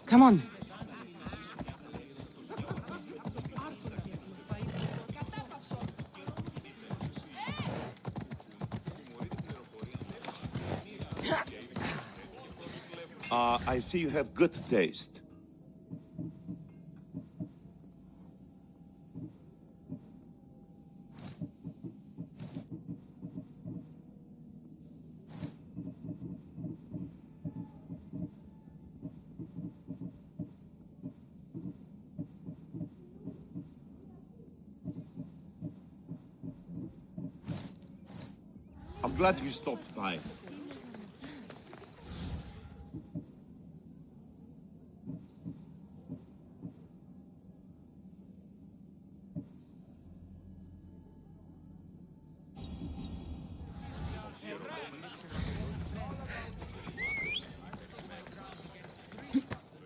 Come on. I see you have good taste. I'm glad you stopped by.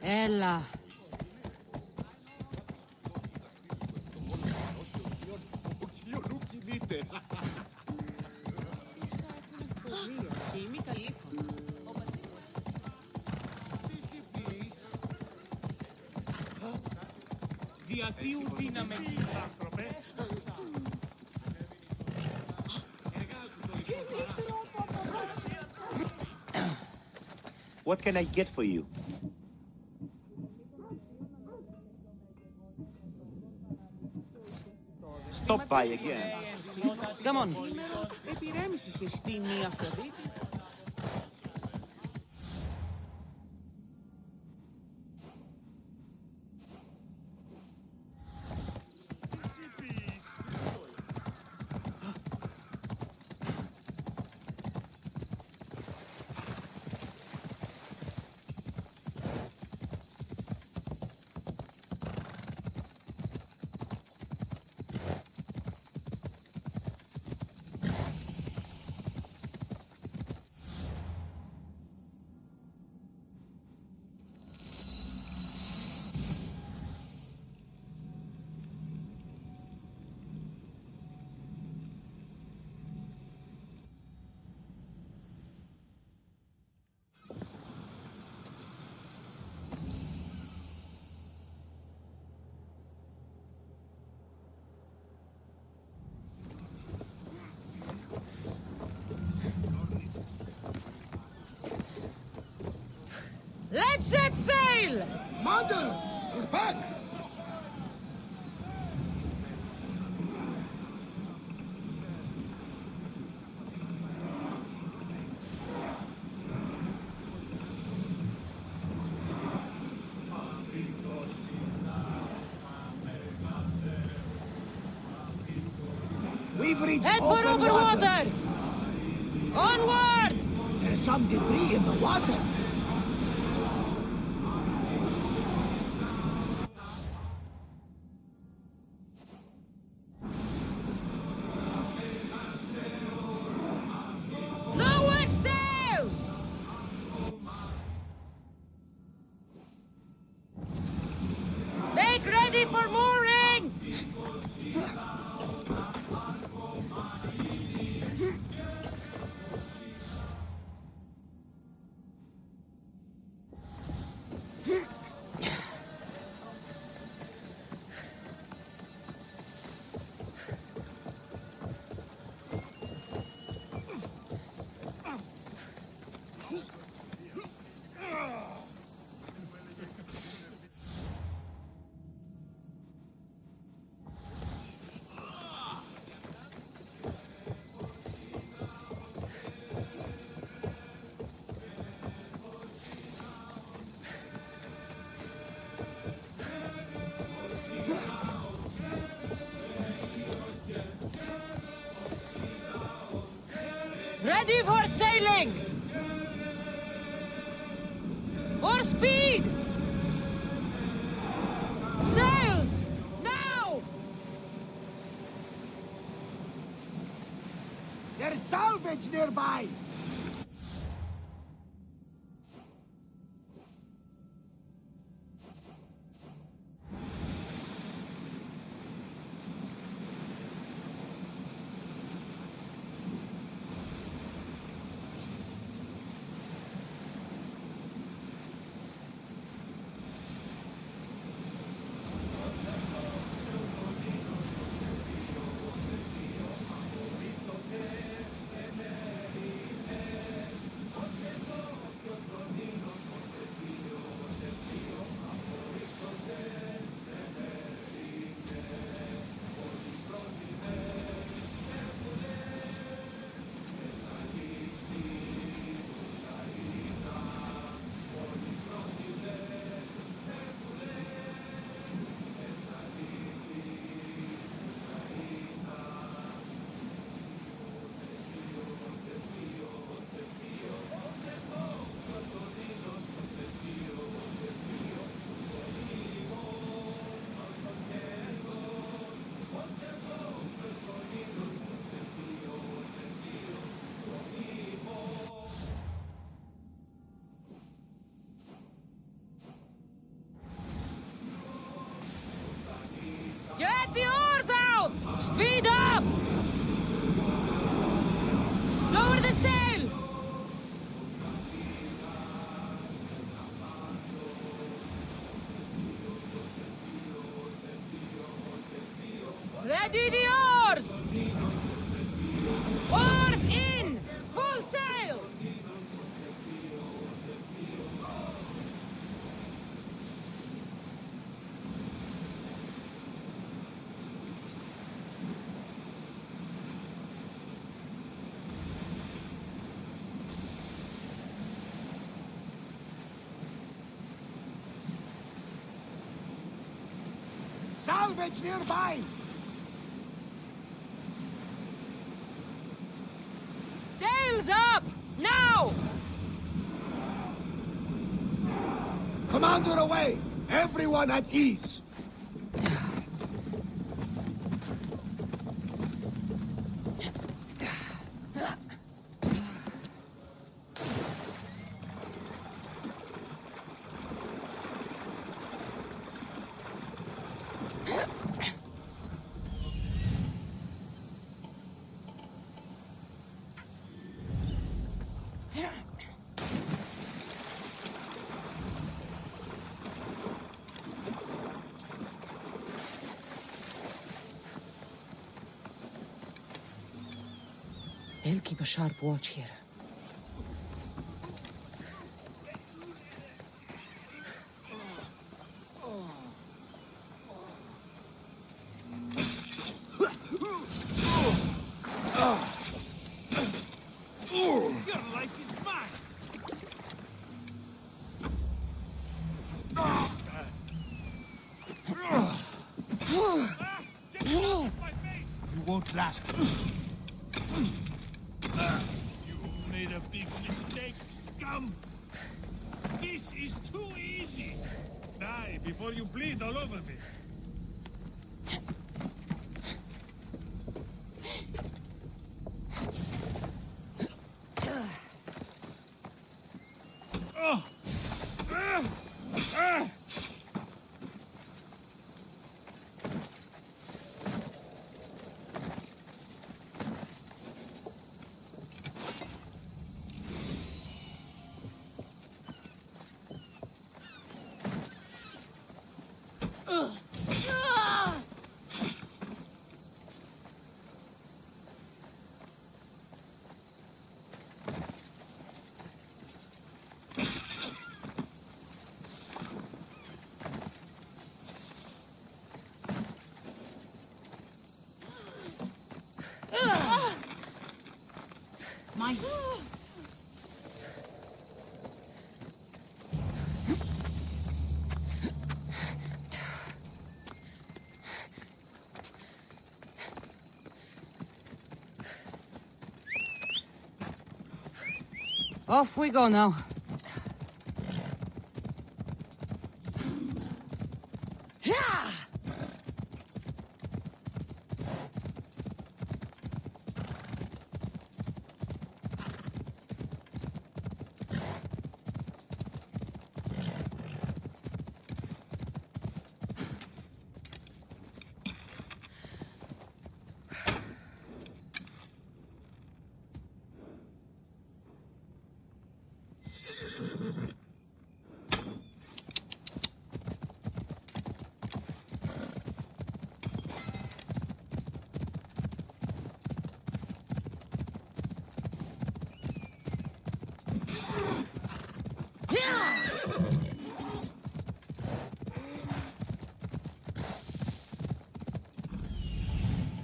Έλα. Διατίου δύναμε, άνθρωπε. What can I get for you? Stop by again. Come on. Επιρρέμησες εστίν η Αφροδίτη. Let's set sail! Mother! We're back! We've reached Head for open over water! water! Onward! There's some debris in the water! Lower sail! Make ready for mooring! Ready for sailing! More speed! Sails! Now! There's salvage nearby! Get the oars out! Speed up! Lower the sail! Ready the oars! Oars in! Full sail! Salvage nearby! Sails up! Now! Commander away! Everyone at ease! They'll keep a sharp watch here. Your life is mine! Get off my face! You won't last. You made a big mistake, scum! This is too easy! Die before you bleed all over me! Oh! My... Off we go now.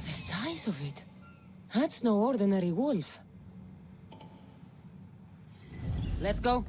The size of it. That's no ordinary wolf. Let's go.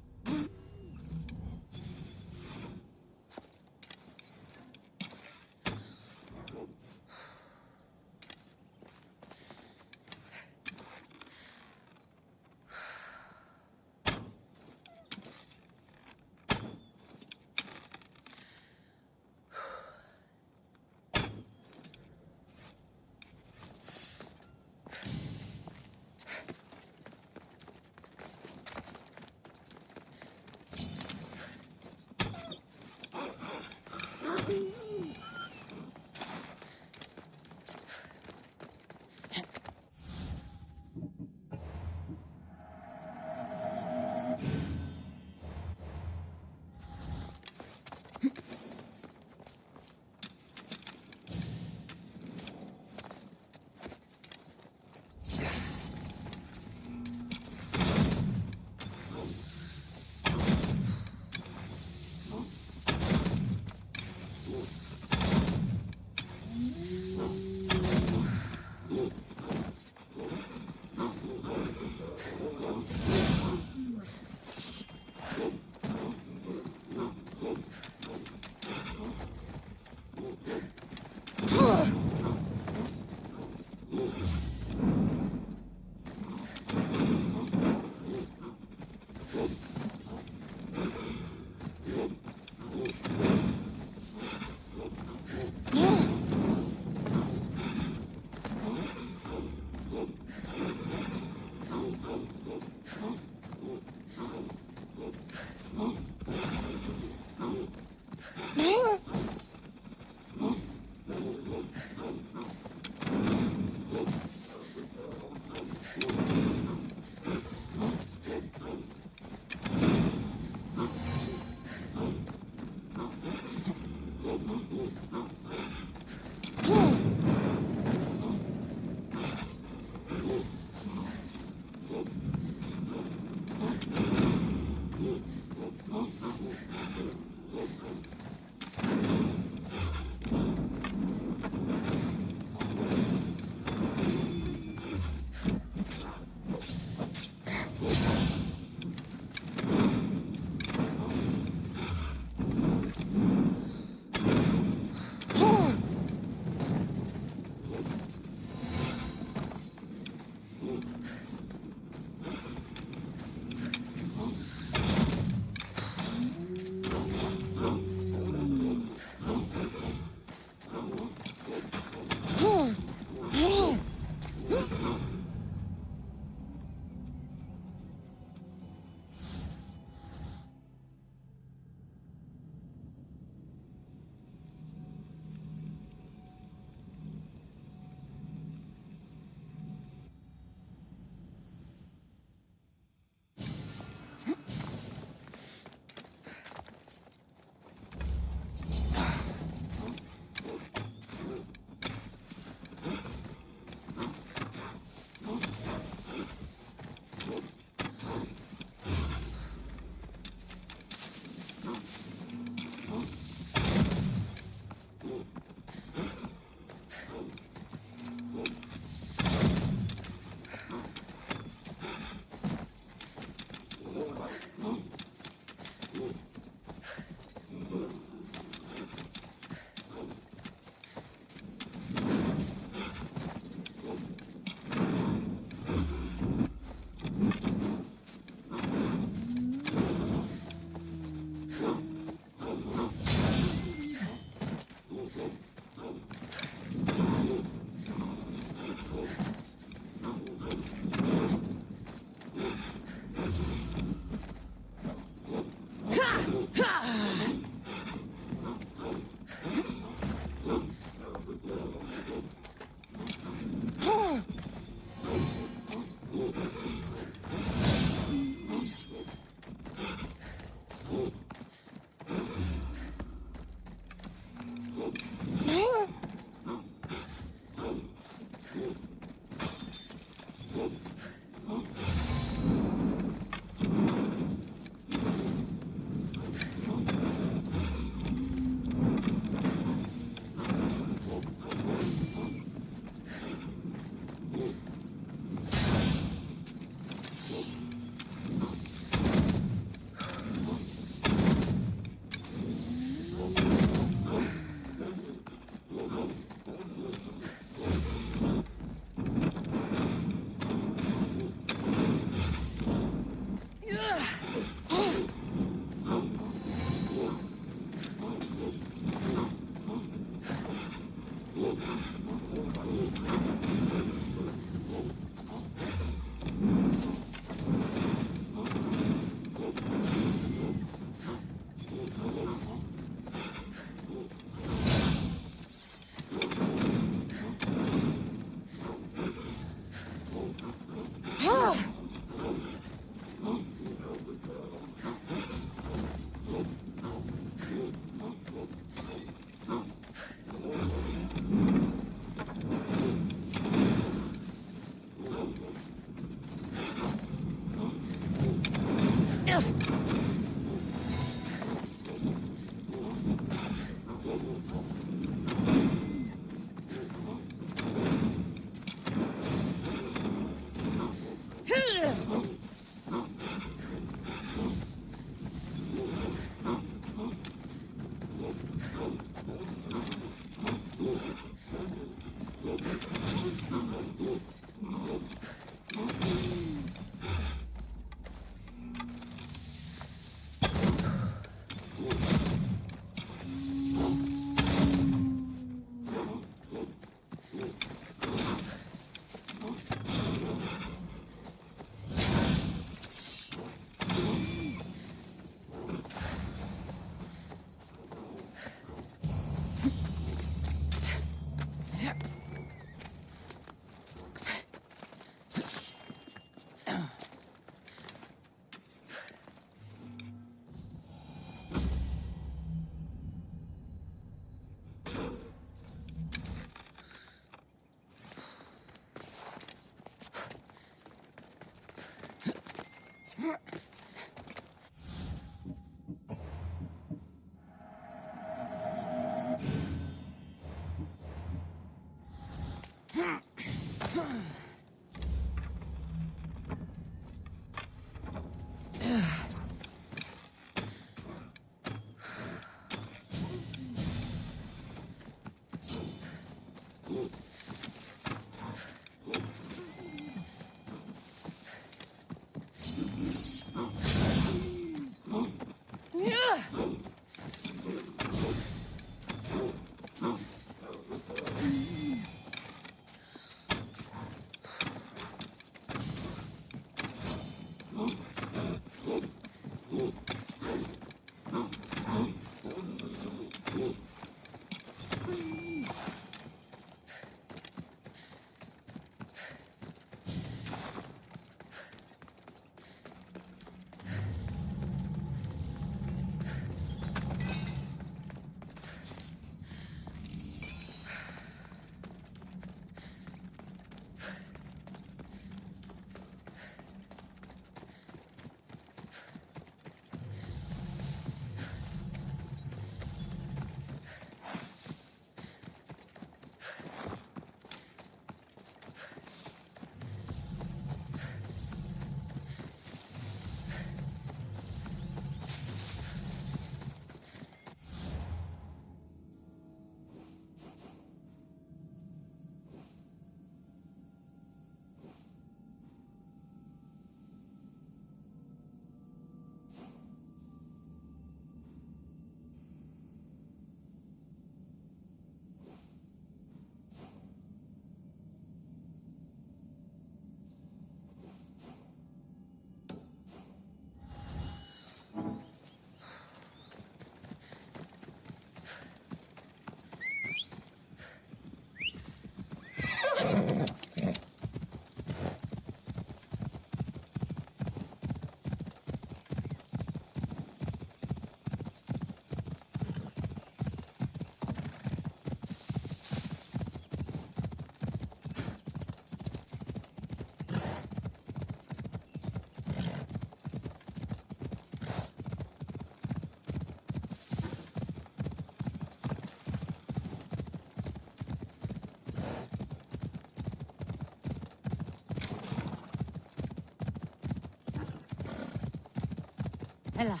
Ella.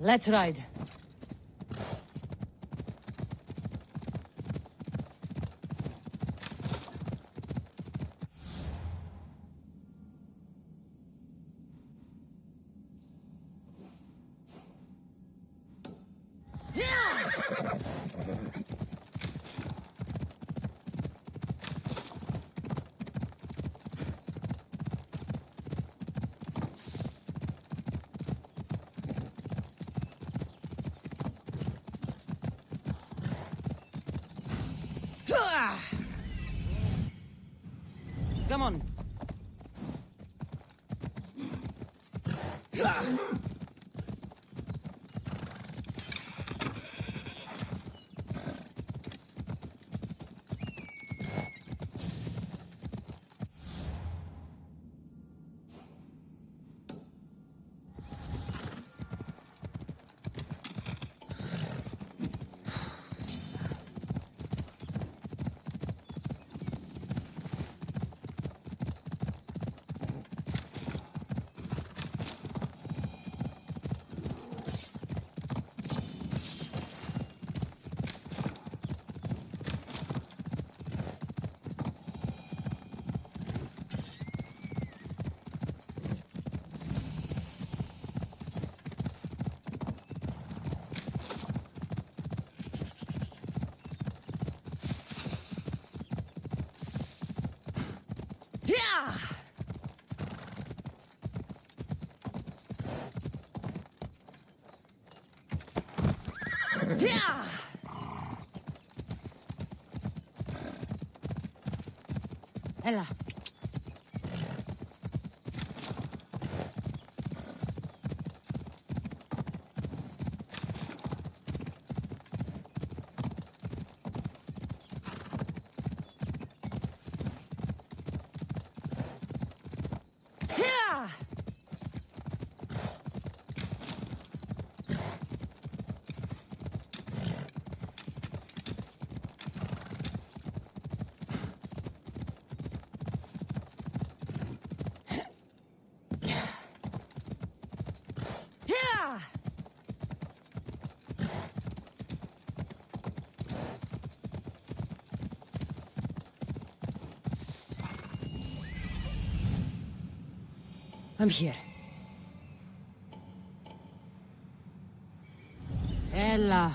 Let's ride. Come on. Έλα. I'm here. Έλα.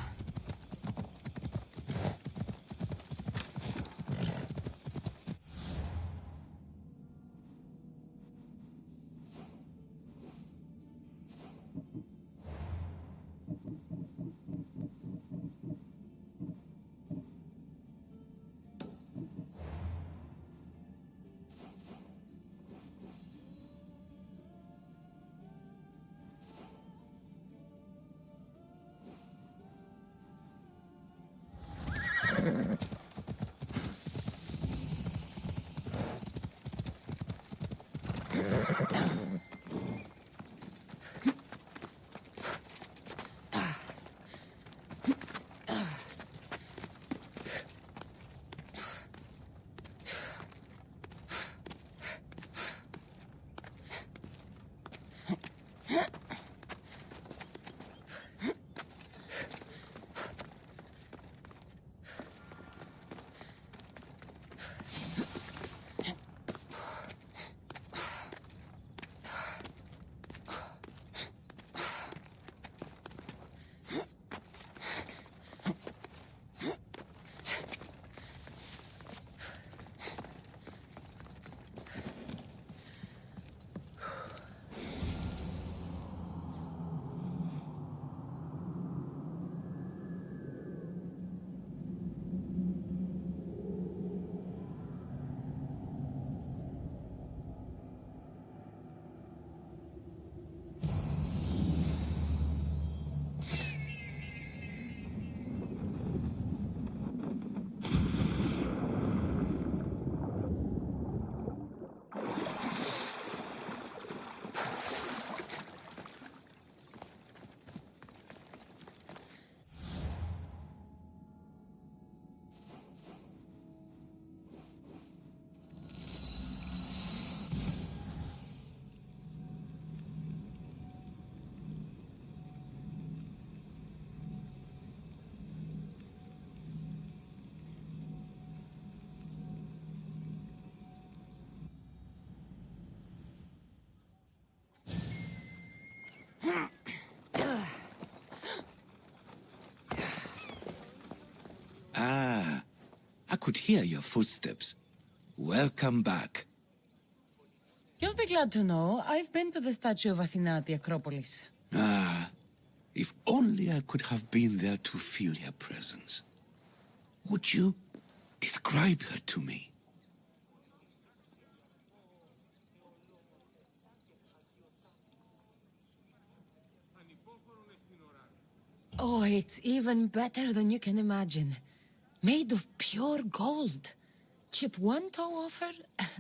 I could hear your footsteps. Welcome back. You'll be glad to know I've been to the statue of Athena at the Acropolis. Ah, if only I could have been there to feel your presence. Would you describe her to me? Oh, it's even better than you can imagine. Made of pure gold. Chip one toe off her,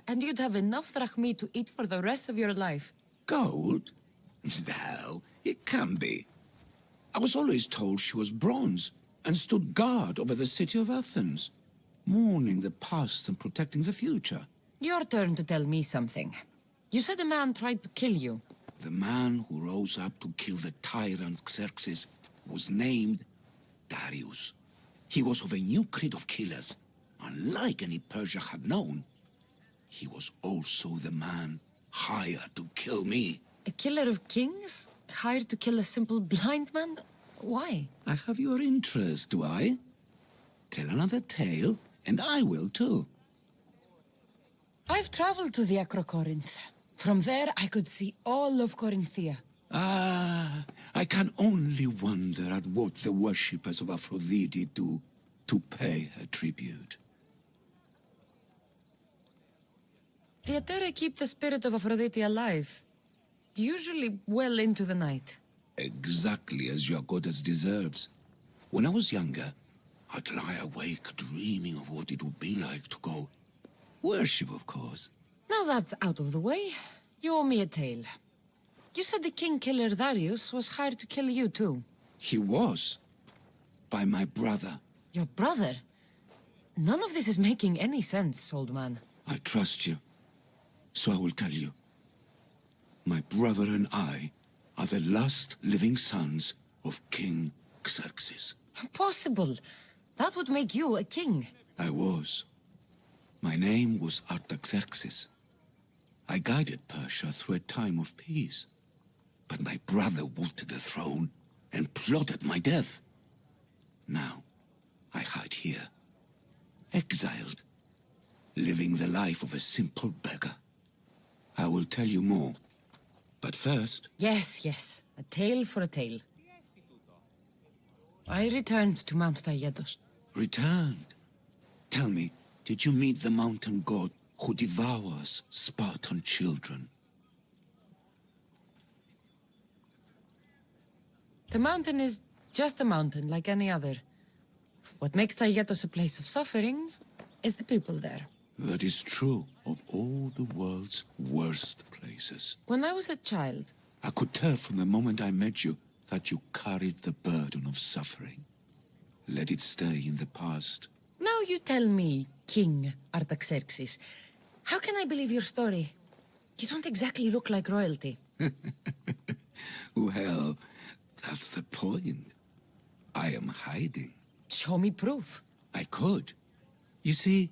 and you'd have enough drachmi to eat for the rest of your life. Gold? No, it can be. I was always told she was bronze and stood guard over the city of Athens, mourning the past and protecting the future. Your turn to tell me something. You said a man tried to kill you. The man who rose up to kill the tyrant Xerxes was named Darius. He was of a new creed of killers, unlike any Persia had known. He was also the man hired to kill me. A killer of kings? Hired to kill a simple blind man? Why? I have your interest, do I? Tell another tale, and I will too. I've traveled to the Acrocorinth. From there, I could see all of Corinthia. Ah, I can only wonder at what the worshippers of Aphrodite do to pay her tribute. The Atera keep the spirit of Aphrodite alive, usually well into the night. Exactly as your goddess deserves. When I was younger, I'd lie awake dreaming of what it would be like to go worship, of course. Now that's out of the way, you owe me a tale. You said the king killer Darius was hired to kill you too. He was. By my brother. Your brother? None of this is making any sense, old man. I trust you, so I will tell you. My brother and I are the last living sons of King Xerxes. Impossible. That would make you a king. I was. My name was Artaxerxes. I guided Persia through a time of peace. But my brother wanted the throne and plotted my death. Now, I hide here, exiled, living the life of a simple beggar. I will tell you more, but first... Yes, a tale for a tale. I returned to Mount Taygetos. Returned? Tell me, did you meet the mountain god who devours Spartan children? The mountain is just a mountain like any other. What makes Taygetos a place of suffering is the people there. That is true of all the world's worst places. When I was a child, I could tell from the moment I met you that you carried the burden of suffering. Let it stay in the past. now you tell me, King Artaxerxes, how can I believe your story? You don't exactly look like royalty. Well, that's the point. I am hiding. Show me proof. I could. You see,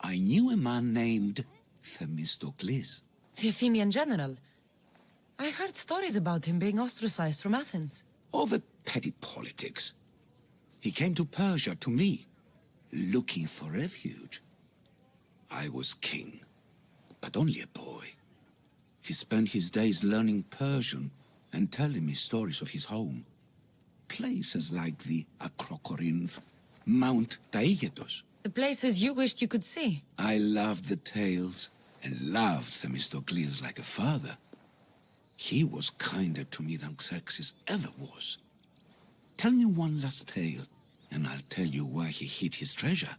I knew a man named Themistocles. The Athenian general. I heard stories about him being ostracized from Athens. Over petty politics. He came to Persia to me, looking for refuge. I was king, but only a boy. He spent his days learning Persian and telling me stories of his home. Places like the Acrocorinth, Mount Taygetos. The places you wished you could see. I loved the tales and loved Themistocles like a father. He was kinder to me than Xerxes ever was. Tell me one last tale, and I'll tell you where he hid his treasure.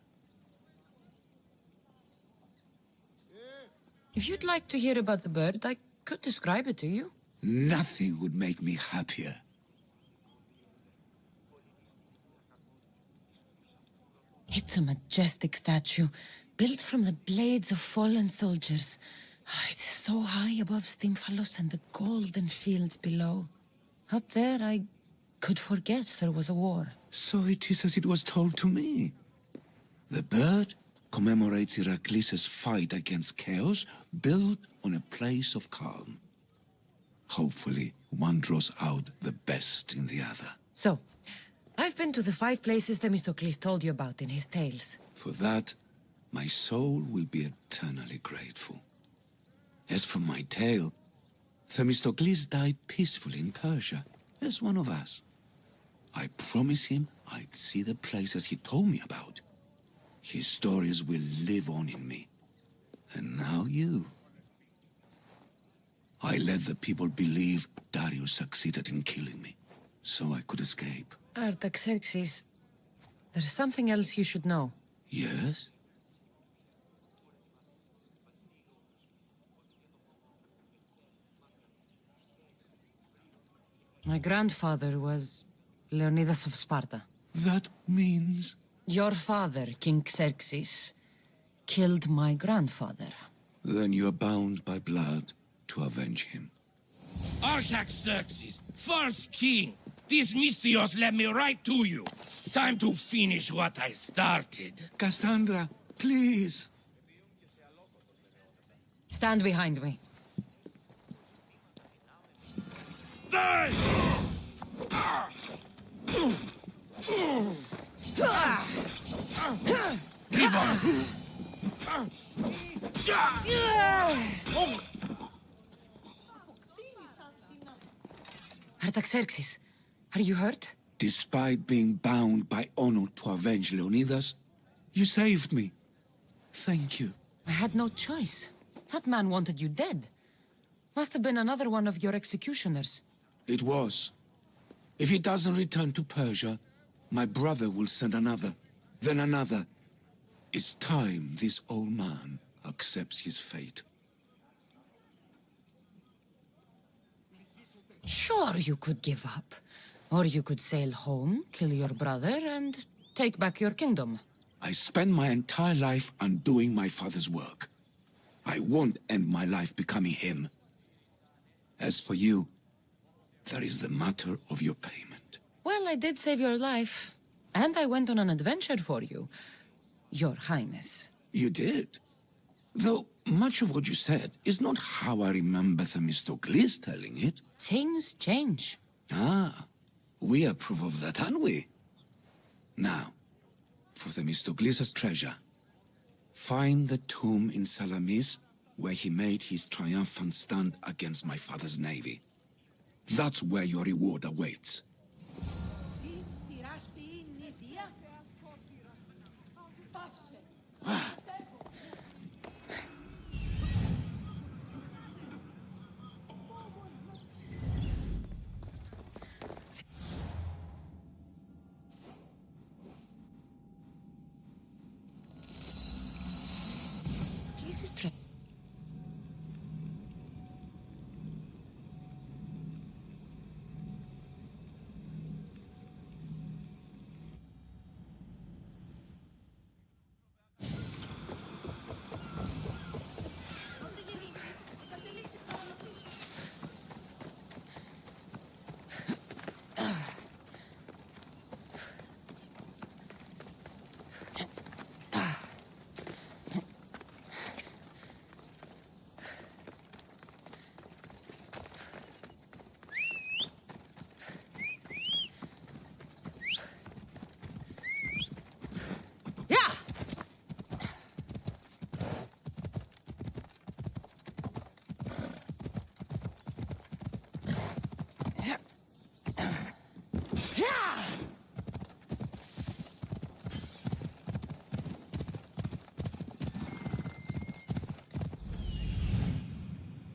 If you'd like to hear about the bird, I could describe it to you. Nothing would make me happier. It's a majestic statue, built from the blades of fallen soldiers. It's so high above Stymphalos and the golden fields below. Up there, I could forget there was a war. So it is as it was told to me. The bird commemorates Heracles' fight against chaos, built on a place of calm. Hopefully, one draws out the best in the other. So, I've been to the 5 places Themistocles told you about in his tales. For that, my soul will be eternally grateful. As for my tale, Themistocles died peacefully in Persia, as one of us. I promised him I'd see the places he told me about. His stories will live on in me. And now you. I let the people believe Darius succeeded in killing me, so I could escape. Artaxerxes, there's something else you should know. Yes? My grandfather was Leonidas of Sparta. That means... Your father, King Xerxes, killed my grandfather. Then you're bound by blood to avenge him. Artaxerxes, false king! These Mystios led me right to you. Time to finish what I started. Kassandra, please! Stand behind me. Die! Artaxerxes, are you hurt? Despite being bound by honor to avenge Leonidas, you saved me. Thank you. I had no choice. That man wanted you dead. Must have been another one of your executioners. It was. If he doesn't return to Persia, my brother will send another, then another. It's time this old man accepts his fate. Sure, you could give up. Or you could sail home, kill your brother, and take back your kingdom. I spent my entire life undoing my father's work. I won't end my life becoming him. As for you, there is the matter of your payment. Well, I did save your life. And I went on an adventure for you, Your Highness. You did. Though much of what you said is not how I remember Themistocles telling it. Things change. Ah, we approve of that, aren't we? Now, for Themistocles' treasure, find the tomb in Salamis where he made his triumphant stand against my father's navy. That's where your reward awaits.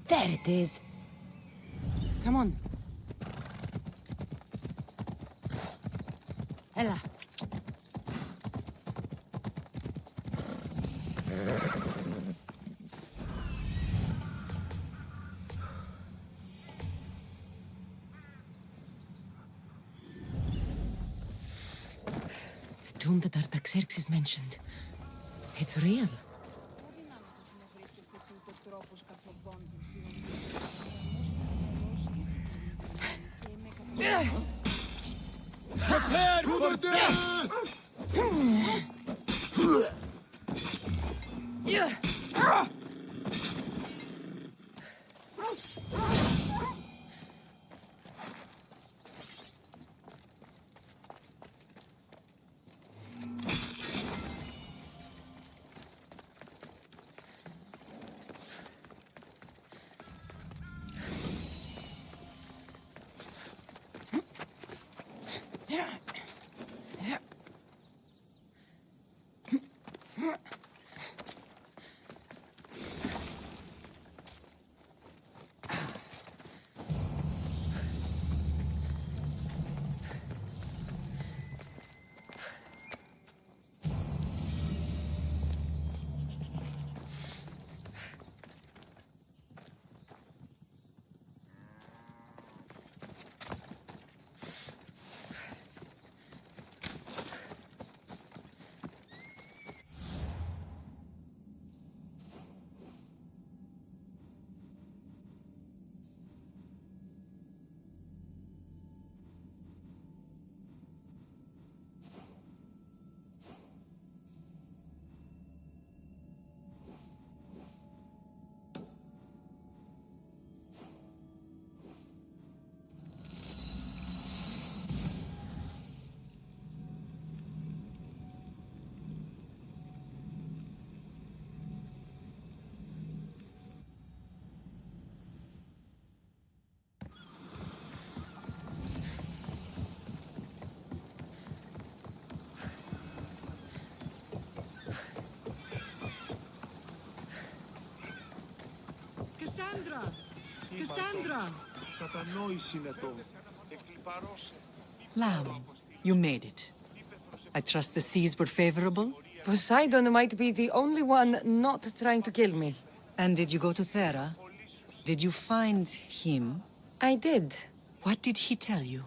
There it is. Come on. Ella. The tomb that Artaxerxes mentioned. It's real. Prepare for death! Kassandra! Kassandra! Κατανόηση είναι το. Εκλιπαρός. Lamb, you made it. I trust the seas were favorable? Poseidon might be the only one not trying to kill me. And did you go to Thera? Did you find him? I did. What did he tell you?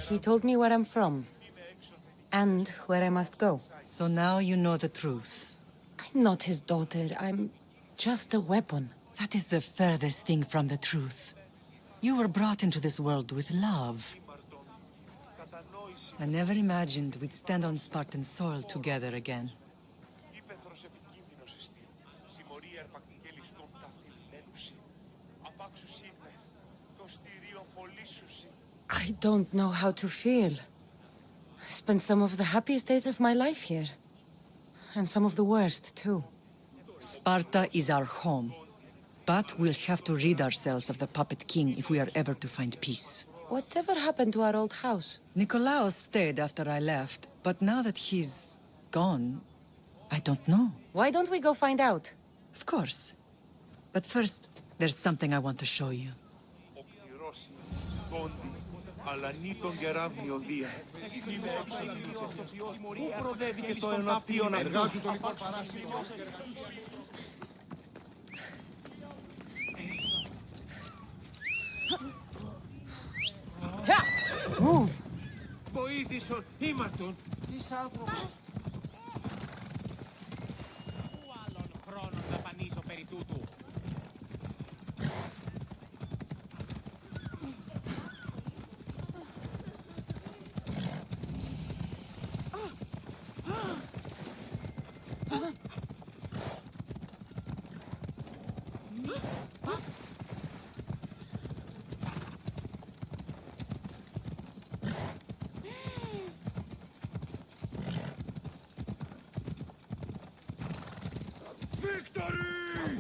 He told me where I'm from. And where I must go. So now you know the truth. I'm not his daughter. I'm just a weapon. That is the furthest thing from the truth. You were brought into this world with love. I never imagined we'd stand on Spartan soil together again. I don't know how to feel. I spent some of the happiest days of my life here. And some of the worst, too. Sparta is our home. But we'll have to rid ourselves of the puppet king if we are ever to find peace. Whatever happened to our old house? Nikolaos stayed after I left, but now that he's gone, I don't know. Why don't we go find out? Of course. But first, there's something I want to show you. Αλλά νη τον κεράβνιο Δία. Πού προδεύει και το εναυτίον αυτό. Εργάζου το λοιπόν παράσημο. Move! Βοήθησον, ήμαρτον. Της άνθρωπος. Πού άλλον χρόνον να πανίσω περί τούτου.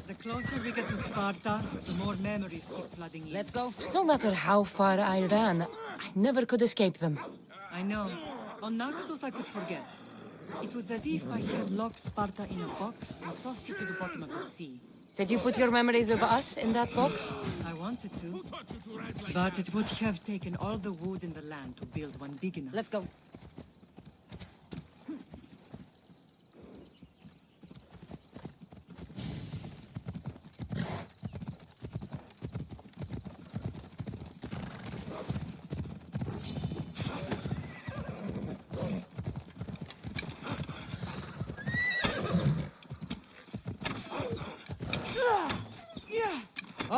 The closer we get to Sparta, the more memories keep flooding in. Let's go. No matter how far I ran, I never could escape them. I know. On Naxos I could forget. It was as if I had locked Sparta in a box and tossed it to the bottom of the sea. Did you put your memories of us in that box? I wanted to, but it would have taken all the wood in the land to build one big enough. Let's go.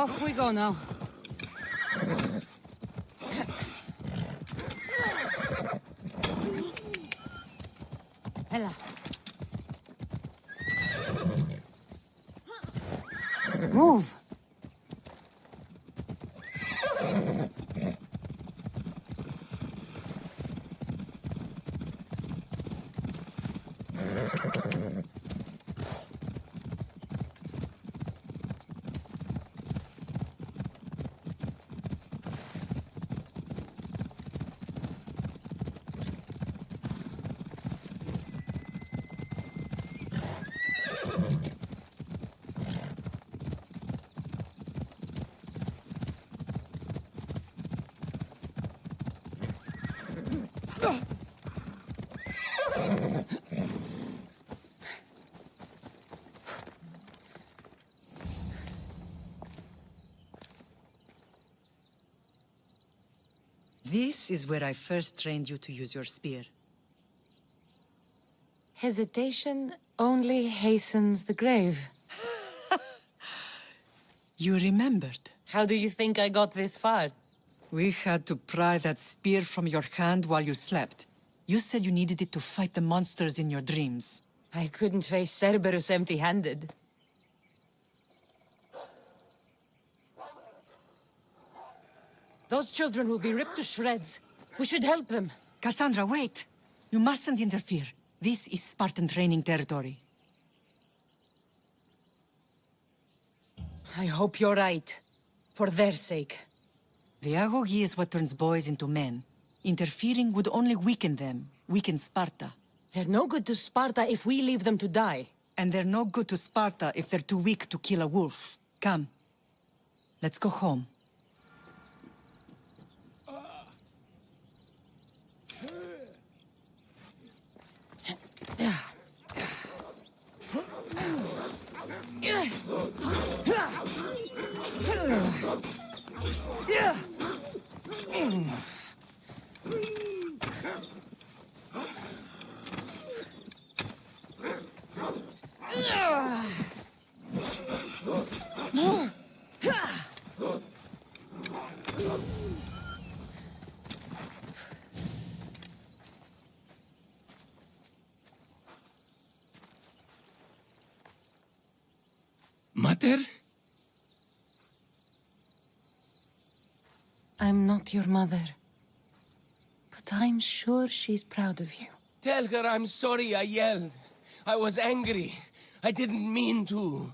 Off we go now. Ella. Move. This is where I first trained you to use your spear. Hesitation only hastens the grave. You remembered. How do you think I got this far? We had to pry that spear from your hand while you slept. You said you needed it to fight the monsters in your dreams. I couldn't face Cerberus empty-handed. Those children will be ripped to shreds. We should help them. Kassandra, wait! You mustn't interfere. This is Spartan training territory. I hope you're right. For their sake. The agogi is what turns boys into men. Interfering would only weaken them, weaken Sparta. They're no good to Sparta if we leave them to die. And they're no good to Sparta if they're too weak to kill a wolf. Come. Let's go home. Mater? I'm not your mother. But I'm sure she's proud of you. Tell her I'm sorry I yelled. I was angry. I didn't mean to.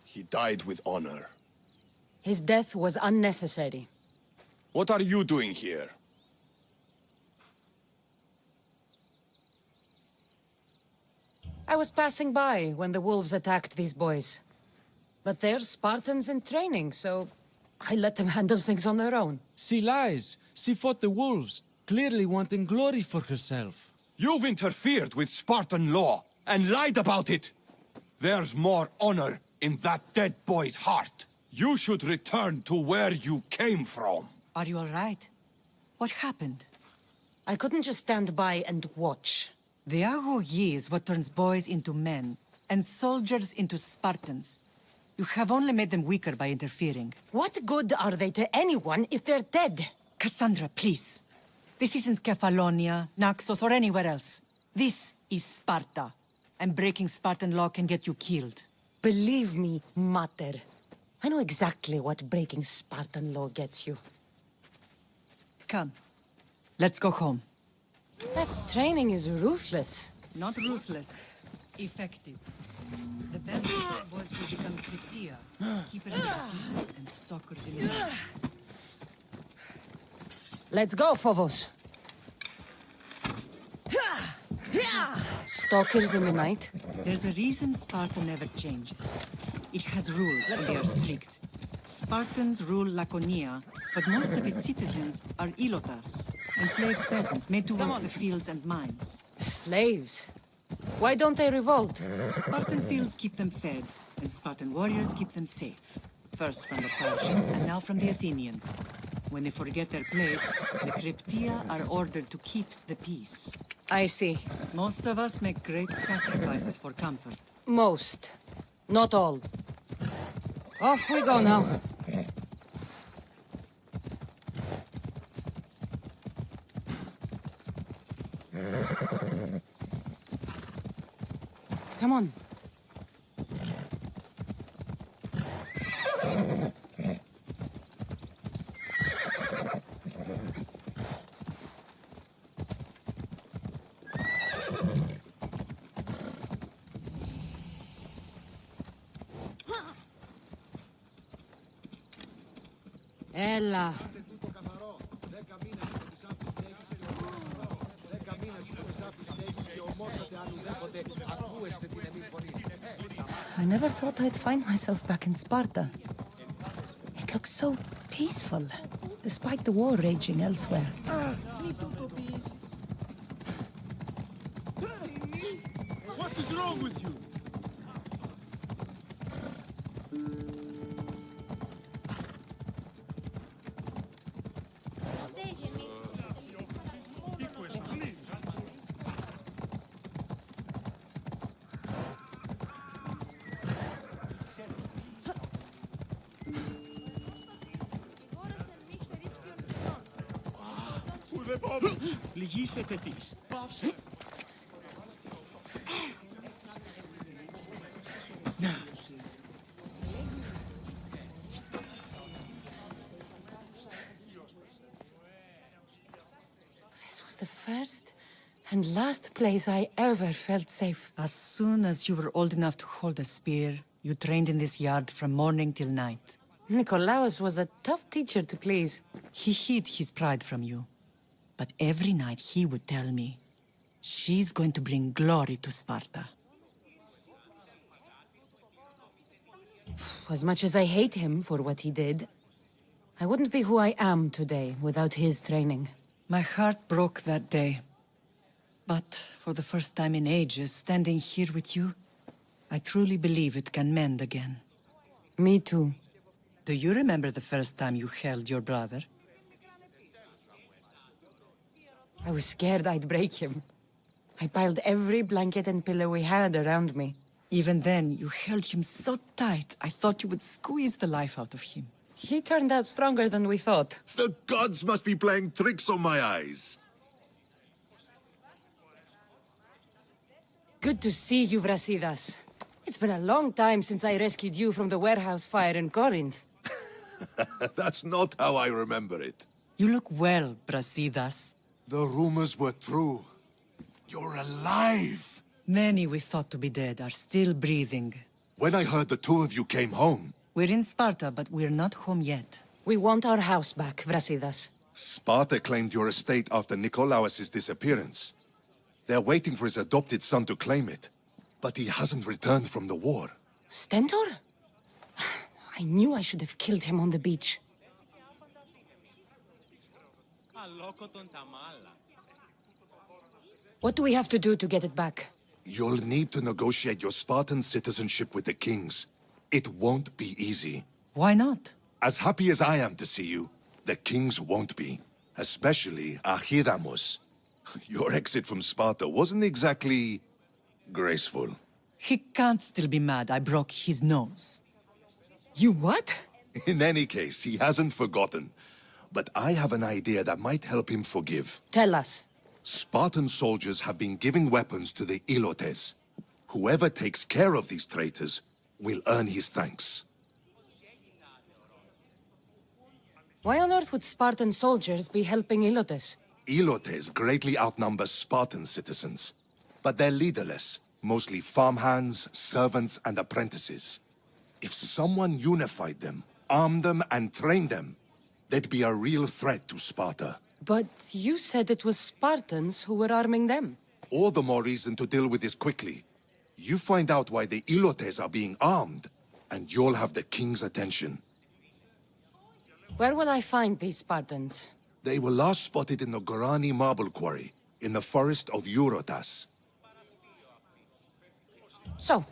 He died with honor. His death was unnecessary. What are you doing here? I was passing by when the wolves attacked these boys. But they're Spartans in training, so I let them handle things on their own. She lies. She fought the wolves, clearly wanting glory for herself. You've interfered with Spartan law and lied about it. There's more honor in that dead boy's heart. You should return to where you came from. Are you all right? What happened? I couldn't just stand by and watch. The Agogi is what turns boys into men, and soldiers into Spartans. You have only made them weaker by interfering. What good are they to anyone if they're dead? Kassandra, please. This isn't Kefalonia, Naxos, or anywhere else. This is Sparta, and breaking Spartan law can get you killed. Believe me, Mater. I know exactly what breaking Spartan law gets you. Come. Let's go home. That training is ruthless. Not ruthless. Effective. The best boys will become Cryptia, keepers of the peace and stalkers in the night. Let's go, Phobos. Stalkers in the night? There's a reason Sparta never changes. It has rules and they are strict. Spartans rule Laconia, but most of its citizens are ilotas, enslaved peasants made to work the fields and mines. Slaves? Why don't they revolt? Spartan fields keep them fed, and Spartan warriors keep them safe. First from the Persians, and now from the Athenians. When they forget their place, the Cryptia are ordered to keep the peace. I see. Most of us make great sacrifices for comfort. Most. Not all. Off we go now. Come on. Έλα. 10 μήνες υπό τη στέγης και ομόσατε αν ουδέποτε ακούεστε την εμή φωνή. I never thought I'd find myself back in Sparta. It looks so peaceful, despite the war raging elsewhere. Μη τούτο ποιήσεις. What is wrong with you? Πληγήσετε της. Πάυσε. Να. This was the first and last place I ever felt safe. As soon as you were old enough to hold a spear, you trained in this yard from morning till night. Nikolaos was a tough teacher to please. He hid his pride from you. But every night he would tell me, she's going to bring glory to Sparta. As much as I hate him for what he did, I wouldn't be who I am today without his training. My heart broke that day. But for the first time in ages, standing here with you, I truly believe it can mend again. Me too. Do you remember the first time you held your brother? I was scared I'd break him. I piled every blanket and pillow we had around me. Even then, you held him so tight, I thought you would squeeze the life out of him. He turned out stronger than we thought. The gods must be playing tricks on my eyes. Good to see you, Brasidas. It's been a long time since I rescued you from the warehouse fire in Corinth. That's not how I remember it. You look well, Brasidas. The rumors were true. You're alive! Many we thought to be dead are still breathing. When I heard the two of you came home... We're in Sparta, but we're not home yet. We want our house back, Brasidas. Sparta claimed your estate after Nikolaos' disappearance. They're waiting for his adopted son to claim it. But he hasn't returned from the war. Stentor? I knew I should have killed him on the beach. What do we have to do to get it back? You'll need to negotiate your Spartan citizenship with the kings. It won't be easy. Why not? As happy as I am to see you, the kings won't be. Especially Archidamos. Your exit from Sparta wasn't exactly... graceful. He can't still be mad I broke his nose. You what? In any case, he hasn't forgotten. But I have an idea that might help him forgive. Tell us. Spartan soldiers have been giving weapons to the Ilotes. Whoever takes care of these traitors will earn his thanks. Why on earth would Spartan soldiers be helping Ilotes? Ilotes greatly outnumber Spartan citizens. But they're leaderless, mostly farmhands, servants, and apprentices. If someone unified them, armed them, and trained them, they'd be a real threat to Sparta. But you said it was Spartans who were arming them. All the more reason to deal with this quickly. You find out why the Ilotes are being armed, and you'll have the king's attention. Where will I find these Spartans? They were last spotted in the Gorani marble quarry, in the forest of Eurotas. So,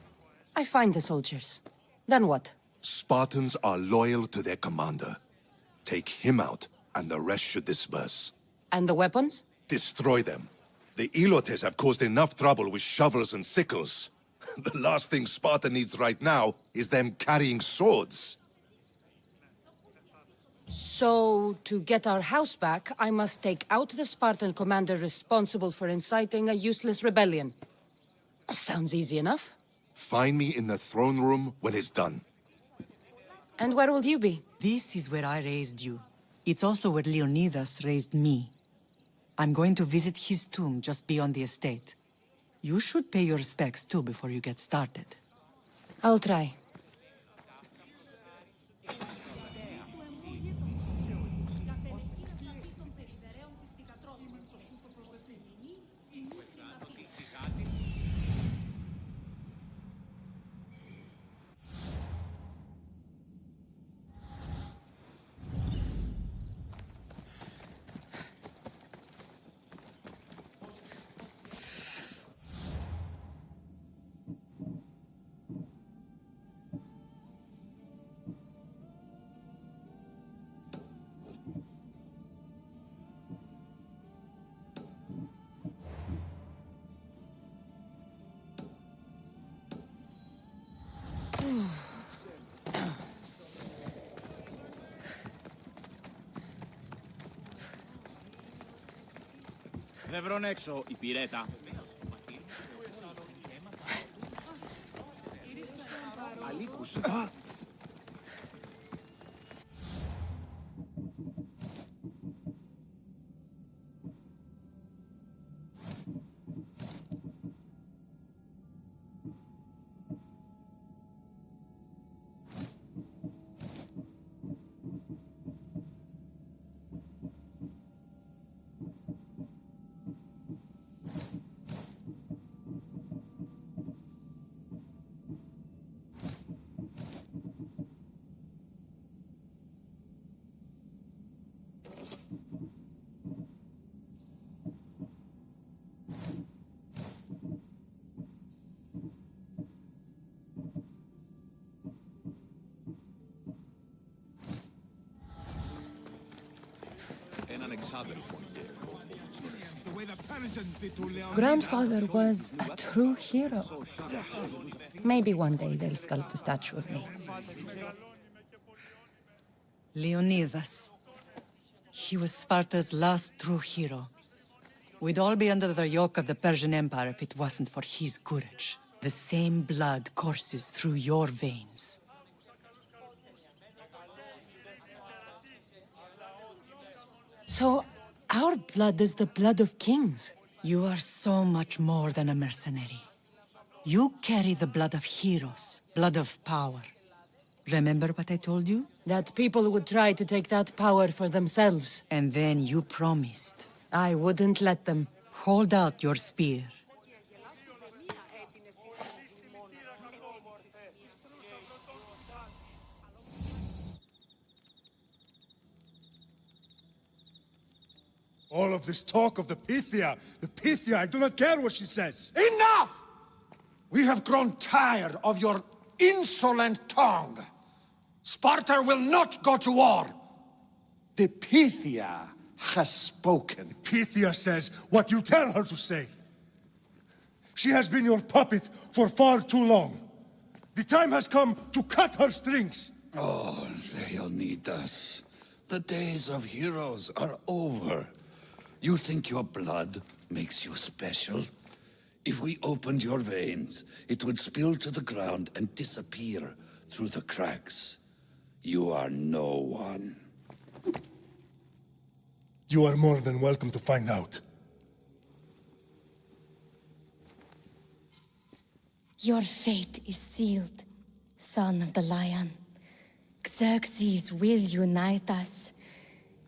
I find the soldiers. Then what? Spartans are loyal to their commander. Take him out, and the rest should disperse. And the weapons? Destroy them. The Ilotes have caused enough trouble with shovels and sickles. The last thing Sparta needs right now is them carrying swords. So, to get our house back, I must take out the Spartan commander responsible for inciting a useless rebellion. Sounds easy enough. Find me in the throne room when it's done. And where will you be? This is where I raised you. It's also where Leonidas raised me. I'm going to visit his tomb just beyond the estate. You should pay your respects too before you get started. I'll try. Δεν βρουν έξω η πυρέτα. Αλίκουσα. Grandfather was a true hero. Maybe one day they'll sculpt a statue of me. Leonidas. He was Sparta's last true hero. We'd all be under the yoke of the Persian Empire if it wasn't for his courage. The same blood courses through your veins. So, our blood is the blood of kings. You are so much more than a mercenary. You carry the blood of heroes, blood of power. Remember what I told you? That people would try to take that power for themselves. And then you promised. I wouldn't let them. Hold out your spear. All of this talk of the Pythia, I do not care what she says. Enough! We have grown tired of your insolent tongue. Sparta will not go to war. The Pythia has spoken. Pythia says what you tell her to say. She has been your puppet for far too long. The time has come to cut her strings. Oh, Leonidas, the days of heroes are over. You think your blood makes you special? If we opened your veins, it would spill to the ground and disappear through the cracks. You are no one. You are more than welcome to find out. Your fate is sealed, son of the lion. Xerxes will unite us.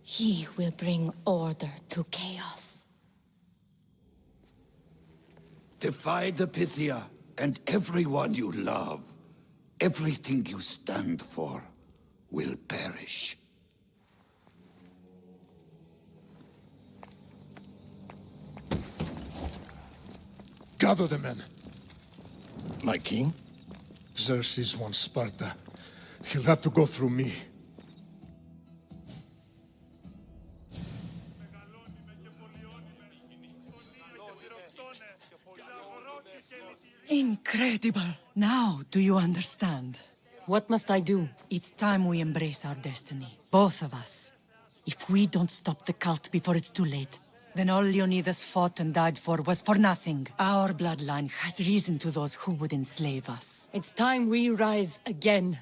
He will bring order to chaos. Defy the Pythia and everyone you love. Everything you stand for will perish. Gather the men. My king? Xerxes wants Sparta. He'll have to go through me. Incredible! Now, do you understand? What must I do? It's time we embrace our destiny. Both of us. If we don't stop the cult before it's too late, then all Leonidas fought and died for was for nothing. Our bloodline has reason to those who would enslave us. It's time we rise again.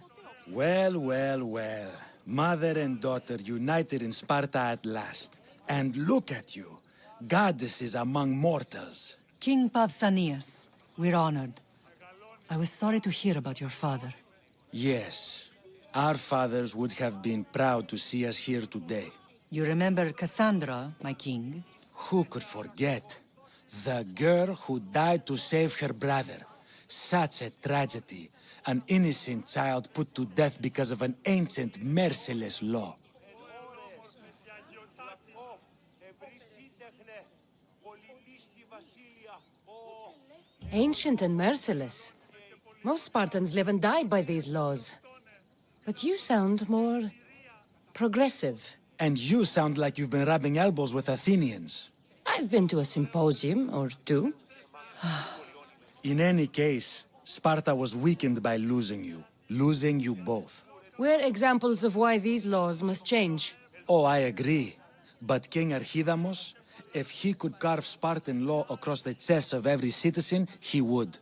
Well, well, well. Mother and daughter united in Sparta at last. And look at you. Goddesses among mortals. King Pausanias, we're honored. I was sorry to hear about your father. Yes. Our fathers would have been proud to see us here today. You remember Kassandra, my king? Who could forget? The girl who died to save her brother. Such a tragedy. An innocent child put to death because of an ancient, merciless law. Ancient and merciless. Most Spartans live and die by these laws. But you sound more progressive. And you sound like you've been rubbing elbows with Athenians. I've been to a symposium or two. In any case, Sparta was weakened by losing you both. We're examples of why these laws must change. Oh, I agree. But King Archidamos, if he could carve Spartan law across the chest of every citizen, he would.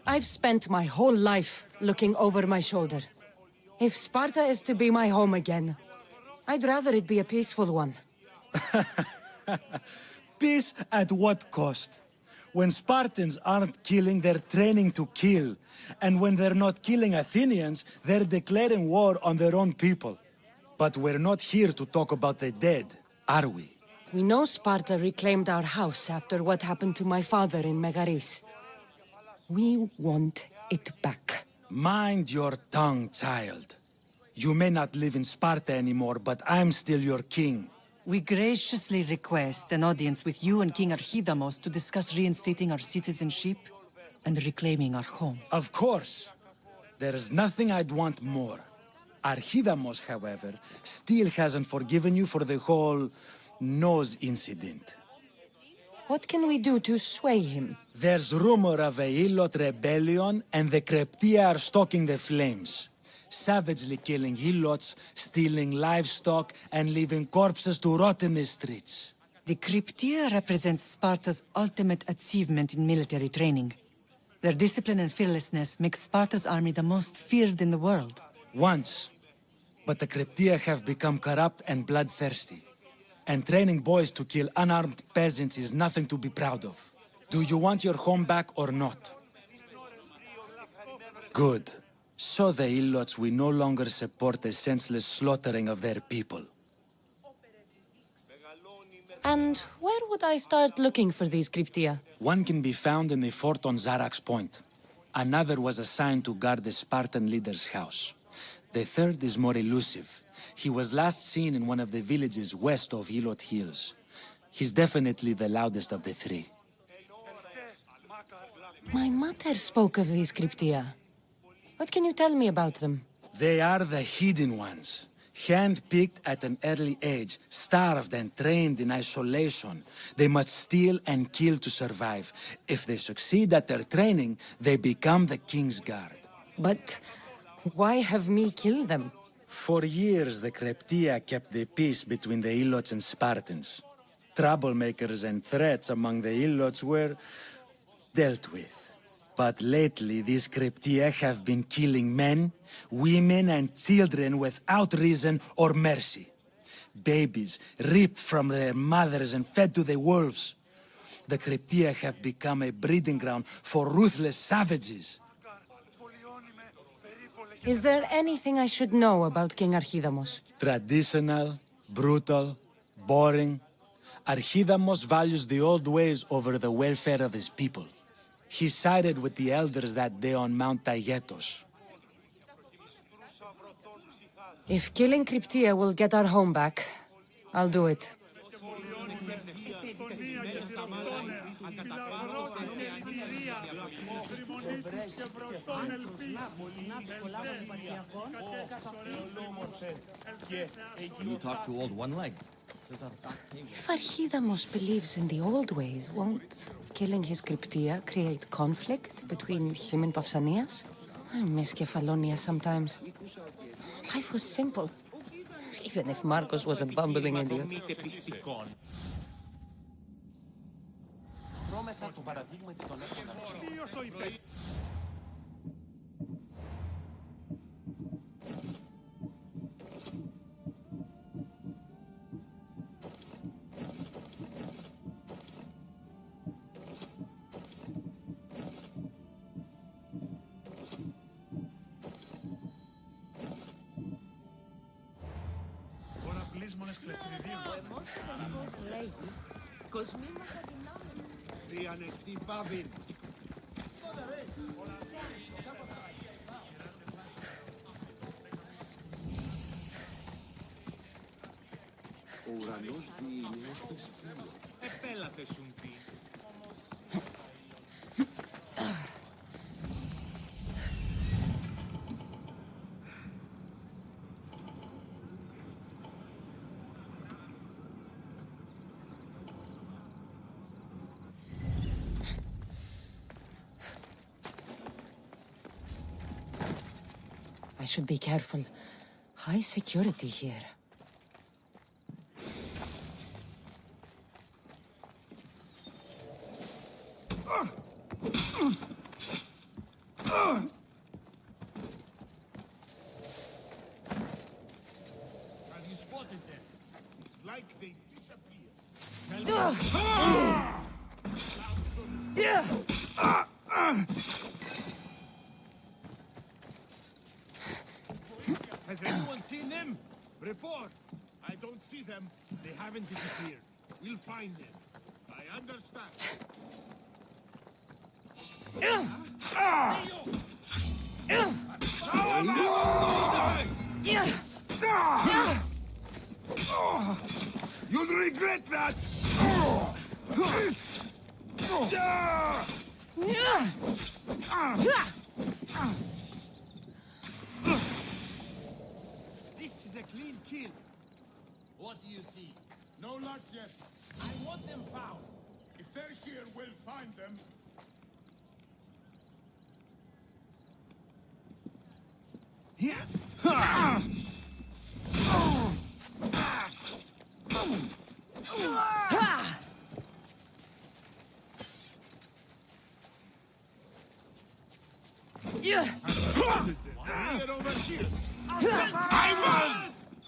I've spent my whole life looking over my shoulder. If Sparta is to be my home again, I'd rather it be a peaceful one. Peace at what cost? When Spartans aren't killing, they're training to kill. And when they're not killing Athenians, they're declaring war on their own people. But we're not here to talk about the dead, are we? We know Sparta reclaimed our house after what happened to my father in Megaris. We want it back. Mind your tongue, child. You may not live in Sparta anymore, but I'm still your king. We graciously request an audience with you and King Archidamos to discuss reinstating our citizenship and reclaiming our home. Of course. There is nothing I'd want more. Archidamos, however, still hasn't forgiven you for the whole nose incident. What can we do to sway him? There's rumor of a Hilot rebellion, and the Kreptia are stoking the flames. Savagely killing Hilots, stealing livestock, and leaving corpses to rot in the streets. The Cryptia represents Sparta's ultimate achievement in military training. Their discipline and fearlessness make Sparta's army the most feared in the world. Once. But the Cryptia have become corrupt and bloodthirsty. And training boys to kill unarmed peasants is nothing to be proud of. Do you want your home back or not? Good. So the Ilots will no longer support the senseless slaughtering of their people. And where would I start looking for these Cryptia? One can be found in the fort on Zarak's Point. Another was assigned to guard the Spartan leader's house. The third is more elusive. He was last seen in one of the villages west of Hilot Hills. He's definitely the loudest of the three. My mother spoke of these Cryptia. What can you tell me about them? They are the hidden ones. Hand-picked at an early age, starved and trained in isolation. They must steal and kill to survive. If they succeed at their training, they become the King's Guard. But why have me kill them? For years, the Cryptia kept the peace between the Ilots and Spartans. Troublemakers and threats among the Ilots were dealt with. But lately, these Cryptia have been killing men, women, and children without reason or mercy. Babies ripped from their mothers and fed to the wolves. The Cryptia have become a breeding ground for ruthless savages. Is there anything I should know about King Archidamos? Traditional, brutal, boring. Archidamos values the old ways over the welfare of his people. He sided with the elders that day on Mount Taygetos. If killing Cryptia will get our home back, I'll do it. You talk to old one-leg. If Archidamos believes in the old ways, won't killing his Cryptia create conflict between him and Pausanias? I miss Kefalonia sometimes. Life was simple, even if Marcos was a bumbling idiot. I should be careful. High security here. Have you spotted them? It's like they disappear. Has anyone seen them? Report. I don't see them. They haven't disappeared. We'll find them. I understand. You'll regret that! Clean kill. What do you see? No luck yet. I want them found. If they're here, we'll find them.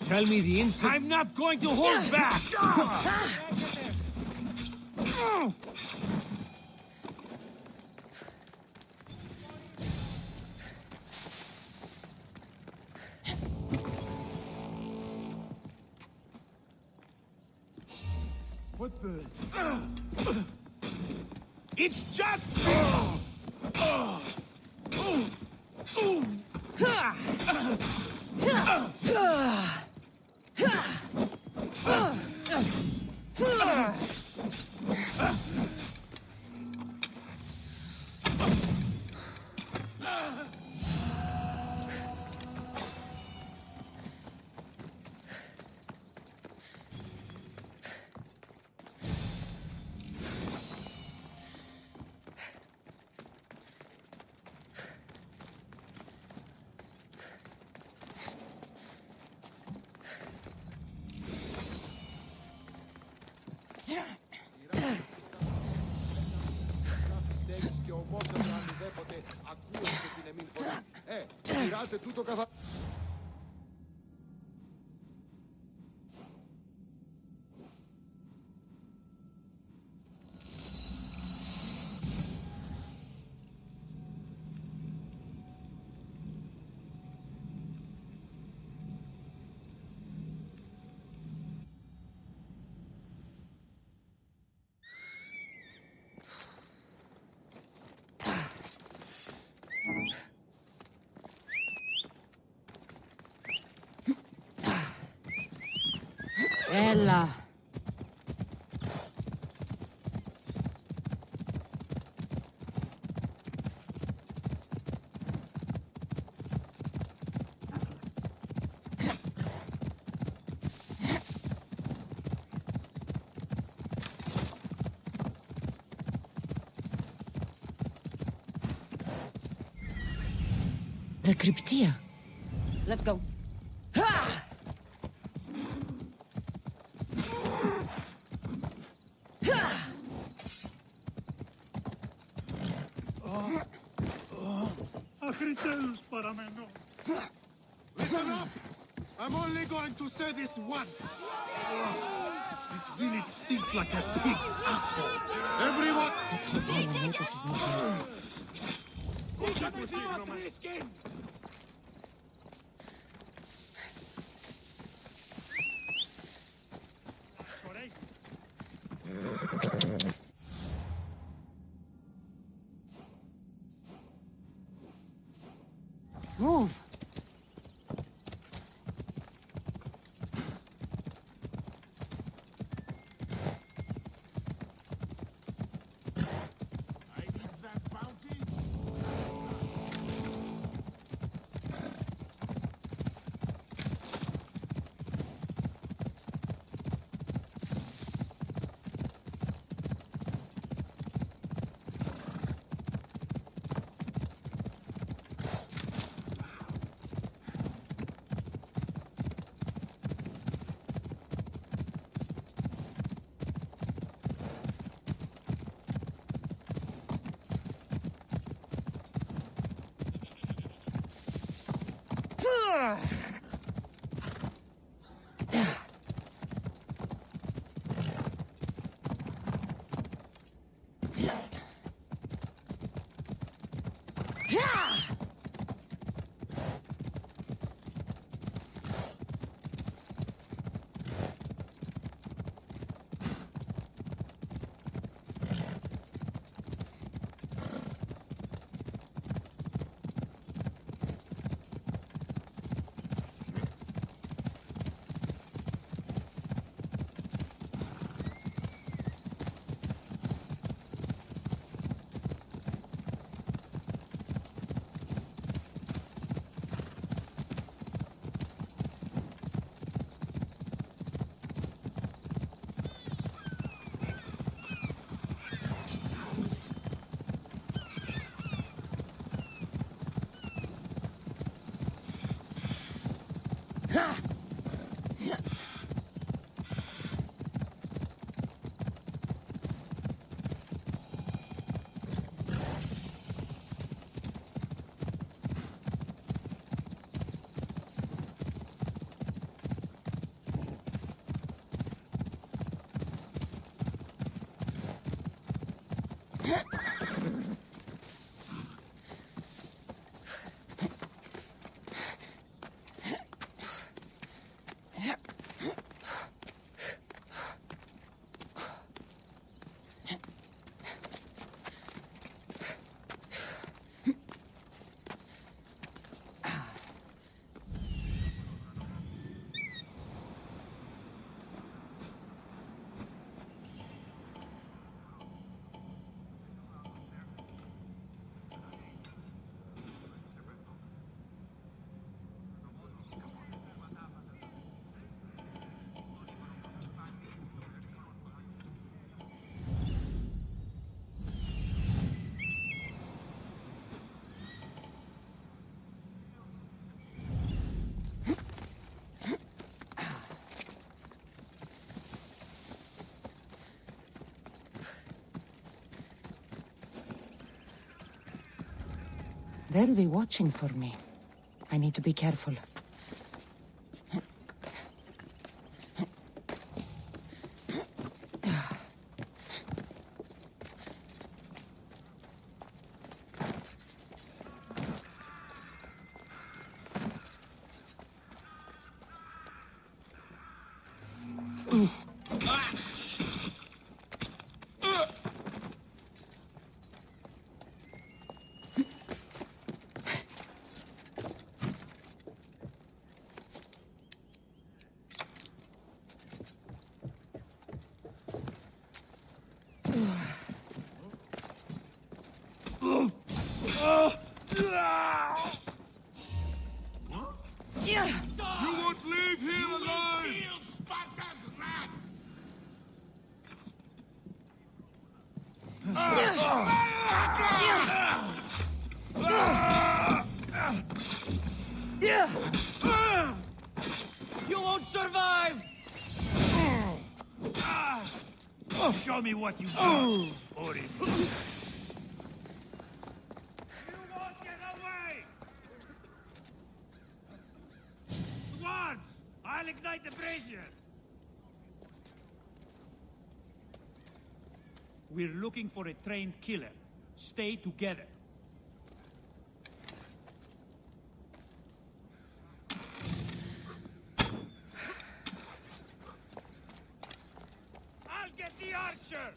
Tell me the instant. I'm not going to hold back! What the? It's just. Και ο Μόντος αν ουδέποτε ακούεται την εμήν φωνή. Μοιράτε τούτο καθα... Έλα. The Cryptia. Let's go. Listen up! I'm only going to say this once. This village stinks like a pig's asshole. Everyone... Let's hope no one notices me here. Move. They'll be watching for me. I need to be careful. You won't leave here alive! Feel Sparta's wrath! You won't survive! Show me what you got, Oddyssey. You won't get away! Once! I'll ignite the brazier! We're looking for a trained killer. Stay together. I'll get the archer!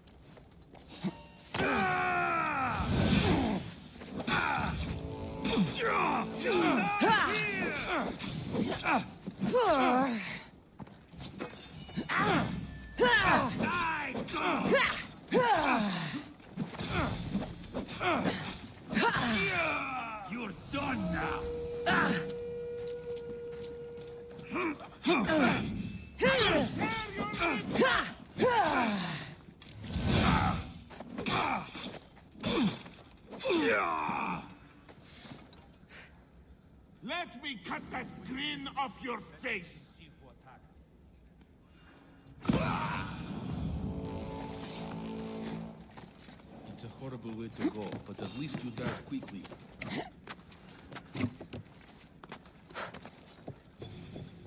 You're done now. Let me cut that grin off your face. It's a horrible way to go, but at least you died quickly.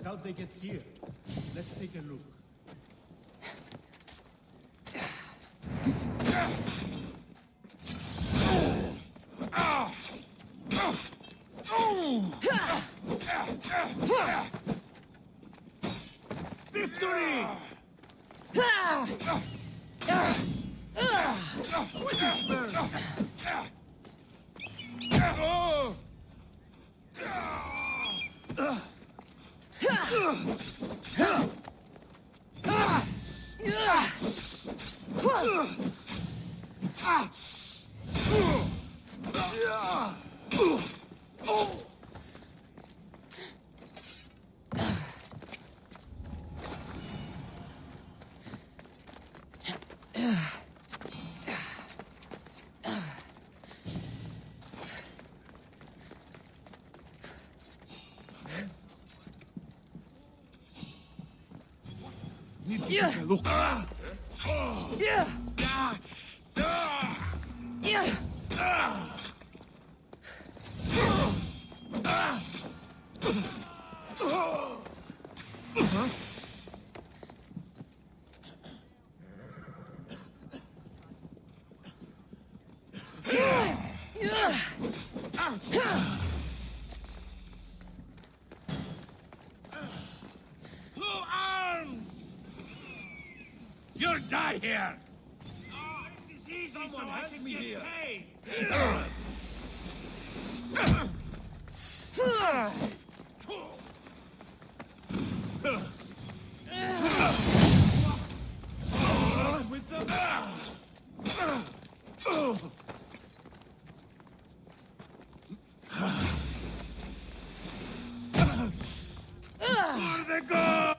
How'd they get here? Let's take a look. Victory! need to take a look. To arms! You'll die here! It's easy, someone help me here! With the... For the goal!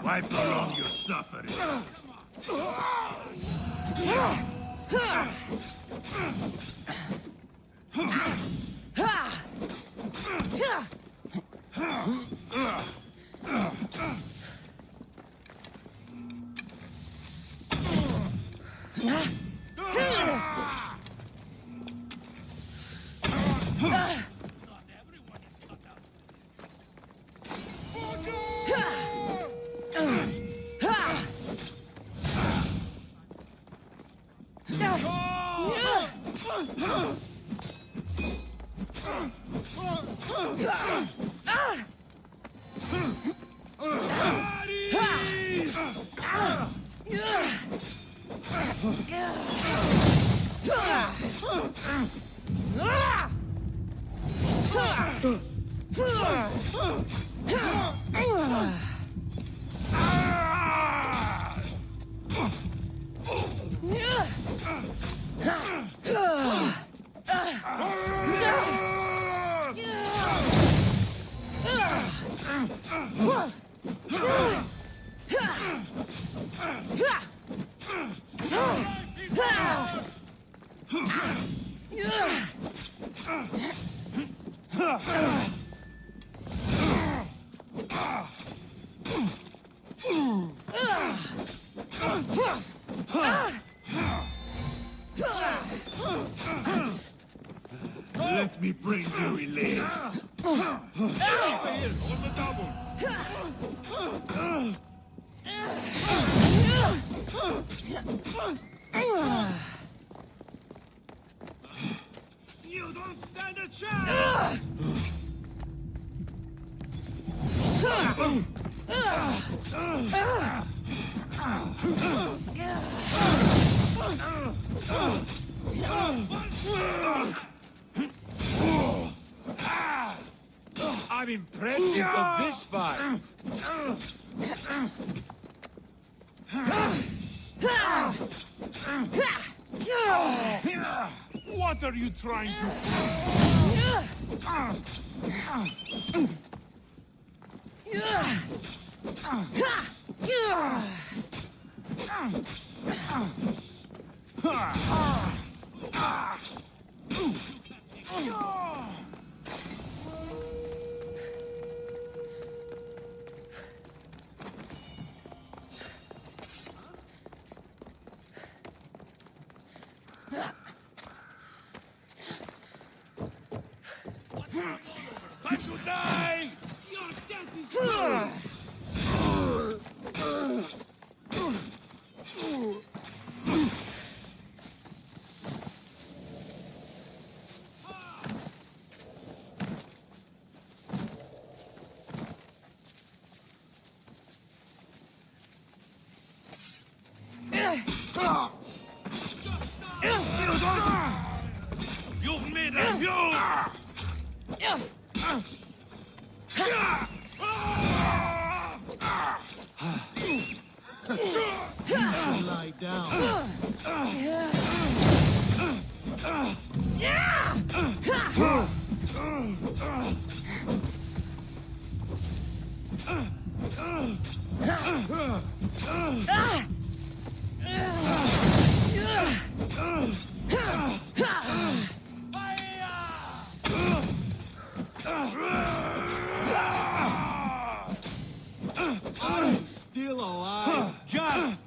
Why prolong your suffering? Let me bring you release. Over here, on the double. You don't stand a chance! I'm impressed of this fight. What are you trying Time to die! Your death is close! You shall lie down. Are you still alive? Just!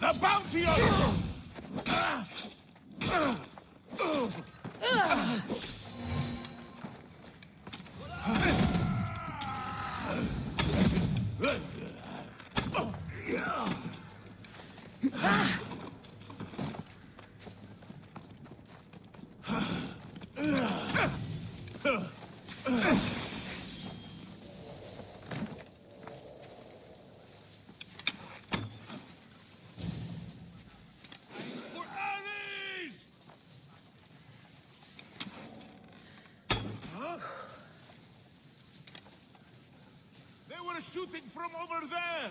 The bounty hunter! They were shooting from over there!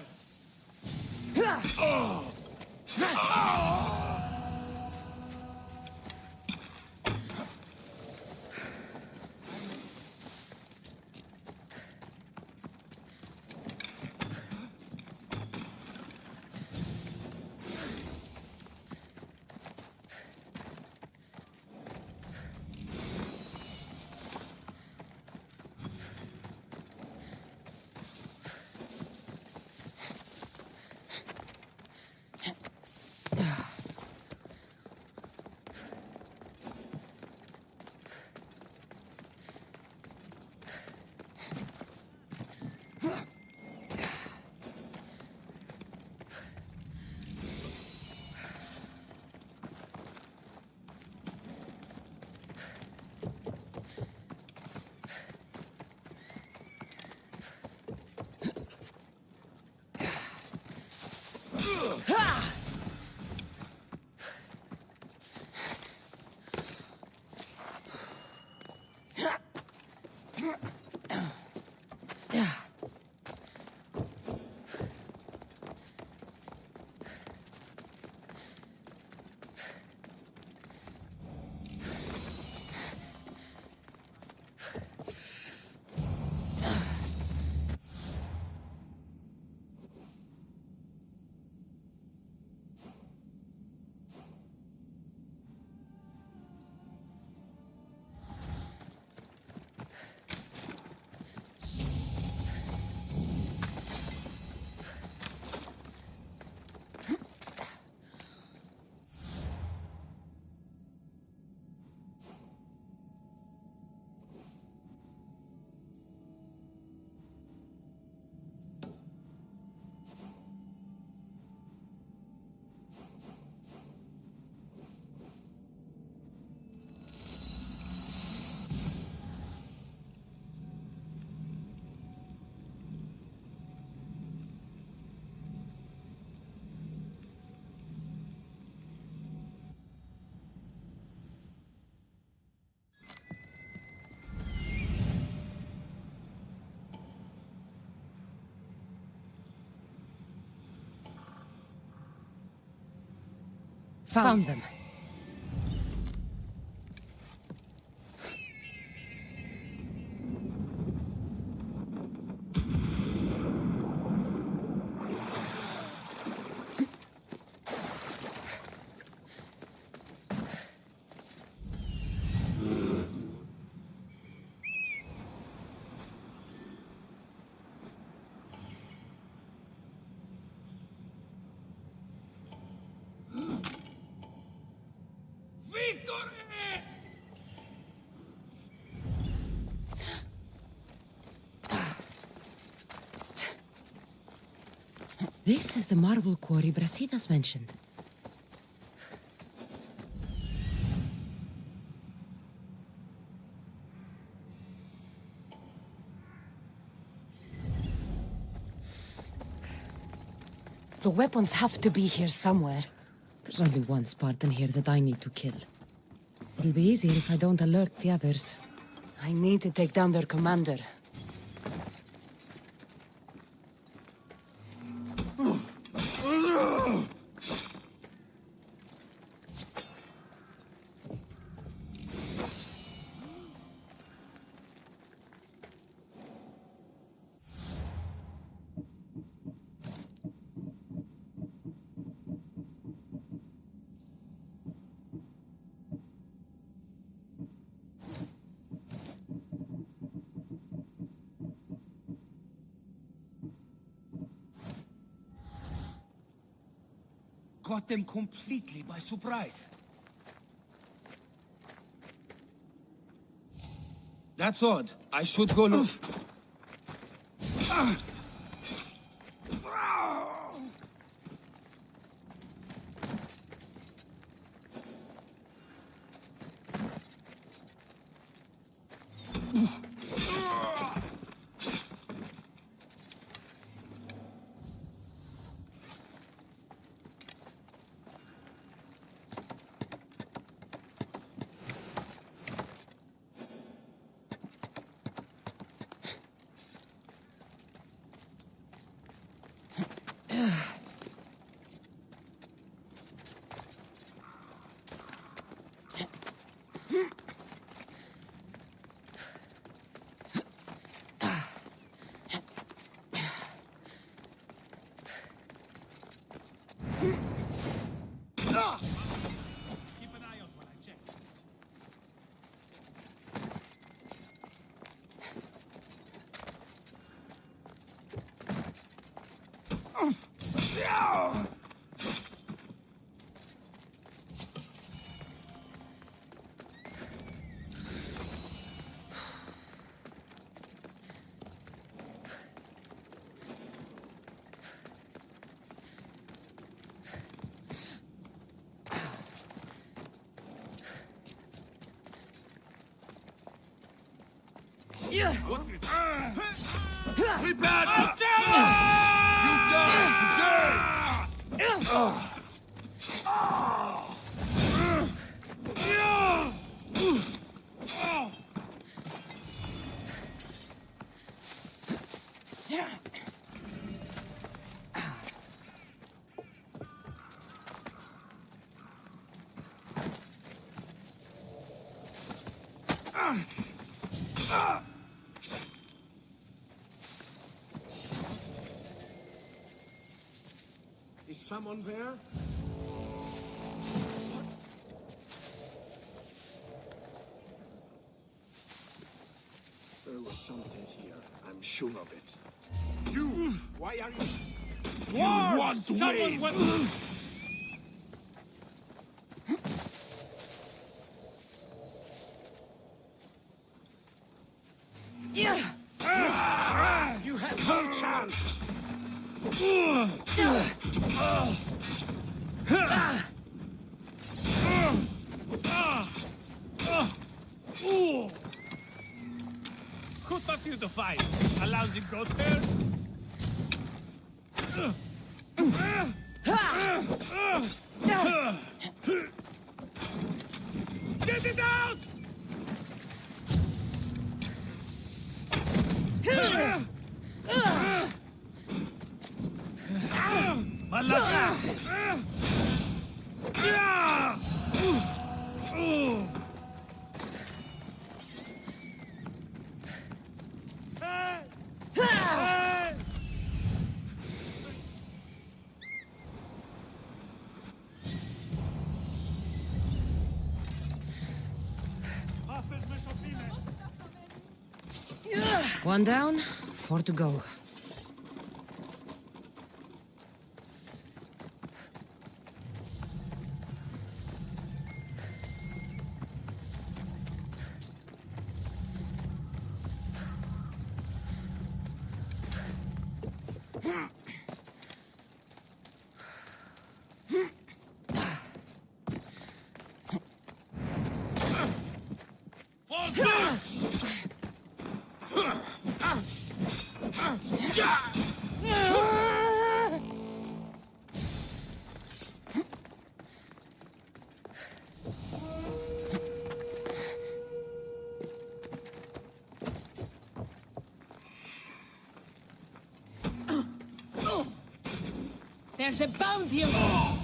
Found them. This is the marble quarry Brasidas mentioned. The weapons have to be here somewhere. There's only one Spartan here that I need to kill. It'll be easier if I don't alert the others. I need to take down their commander. Caught them completely by surprise. That's odd. I should go look. What? Prepare! You die today! Is someone there? There was something here. I'm sure of it. You! Why are you... You want to win! You have no chance! Who taught you to fight? A lousy goat herd? Get it out! Malaka! One down, 4 to go. There's a bounty on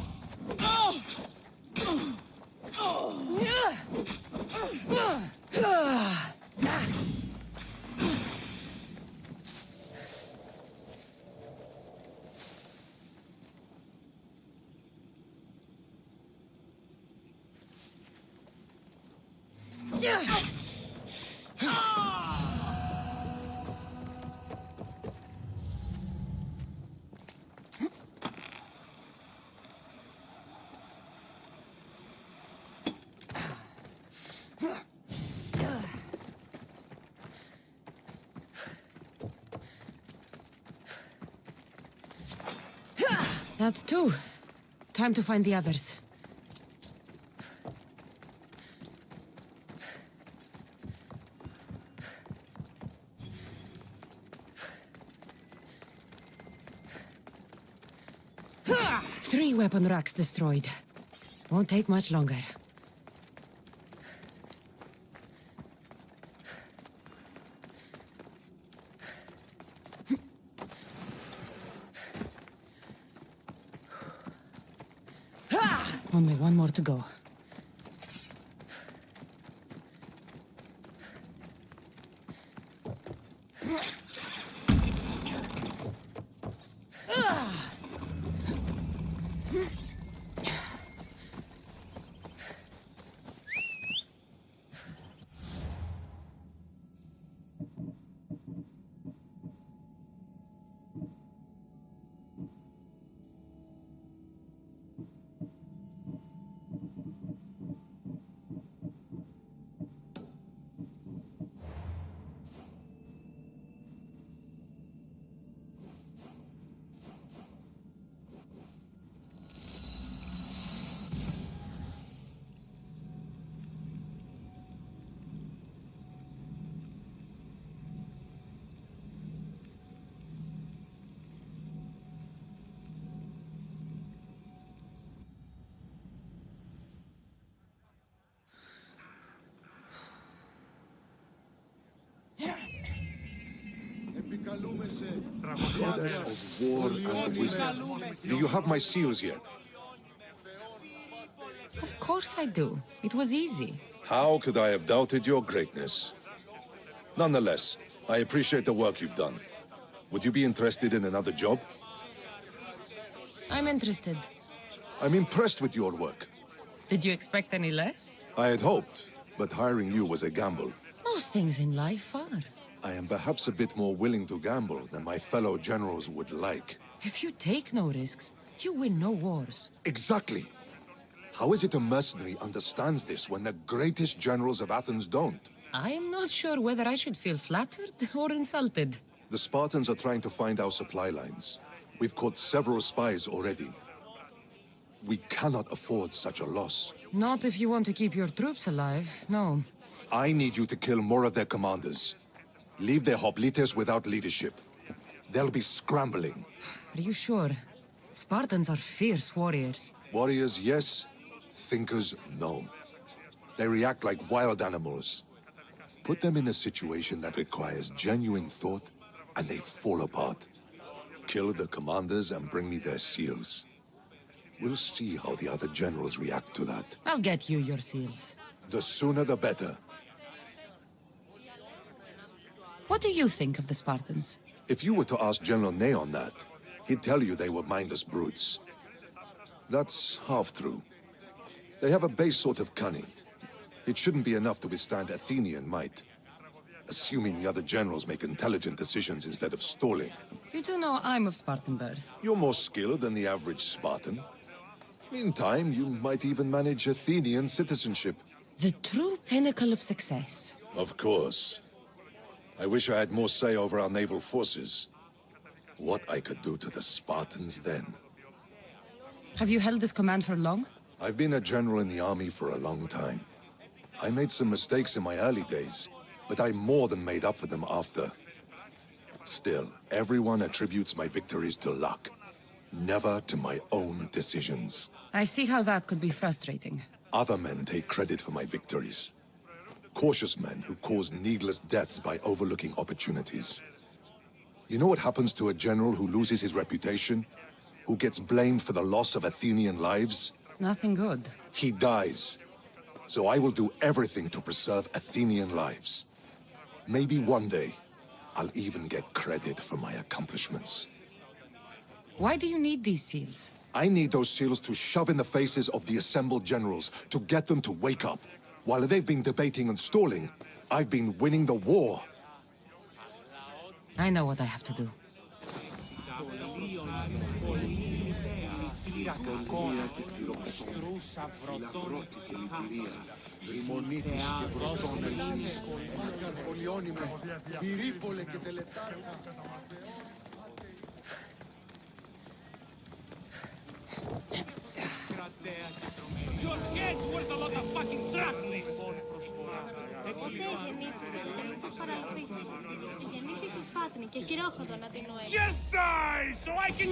That's two. Time to find the others. Three weapon racks destroyed. Won't take much longer. Only one more to go. Goddess of war and wisdom. Do you have my seals yet? Of course I do. It was easy. How could I have doubted your greatness? Nonetheless, I appreciate the work you've done. Would you be interested in another job? I'm interested. I'm impressed with your work. Did you expect any less? I had hoped, but hiring you was a gamble. Most things in life are. I am perhaps a bit more willing to gamble than my fellow generals would like. If you take no risks, you win no wars. Exactly. How is it a mercenary understands this when the greatest generals of Athens don't? I am not sure whether I should feel flattered or insulted. The Spartans are trying to find our supply lines. We've caught several spies already. We cannot afford such a loss. Not if you want to keep your troops alive, no. I need you to kill more of their commanders. Leave their hoplites without leadership. They'll be scrambling. Are you sure? Spartans are fierce warriors. Warriors, yes. Thinkers, no. They react like wild animals. Put them in a situation that requires genuine thought, and they fall apart. Kill the commanders and bring me their seals. We'll see how the other generals react to that. I'll get you your seals. The sooner the better. What do you think of the Spartans? If you were to ask General Neon that, he'd tell you they were mindless brutes. That's half true. They have a base sort of cunning. It shouldn't be enough to withstand Athenian might. Assuming the other generals make intelligent decisions instead of stalling. You do know I'm of Spartan birth. You're more skilled than the average Spartan. In time, you might even manage Athenian citizenship. The true pinnacle of success. Of course. I wish I had more say over our naval forces. What I could do to the Spartans then. Have you held this command for long? I've been a general in the army for a long time. I made some mistakes in my early days, but I more than made up for them after. Still, everyone attributes my victories to luck, never to my own decisions. I see how that could be frustrating. Other men take credit for my victories. Cautious men who cause needless deaths by overlooking opportunities. You know what happens to a general who loses his reputation? who gets blamed for the loss of Athenian lives? Nothing good. He dies. So I will do everything to preserve Athenian lives. Maybe one day, I'll even get credit for my accomplishments. Why do you need these seals? I need those seals to shove in the faces of the assembled generals to get them to wake up. While they've been debating and stalling, I've been winning the war. I know what I have to do. Your head's worth a lot of fucking drachmae! Just die, so I can...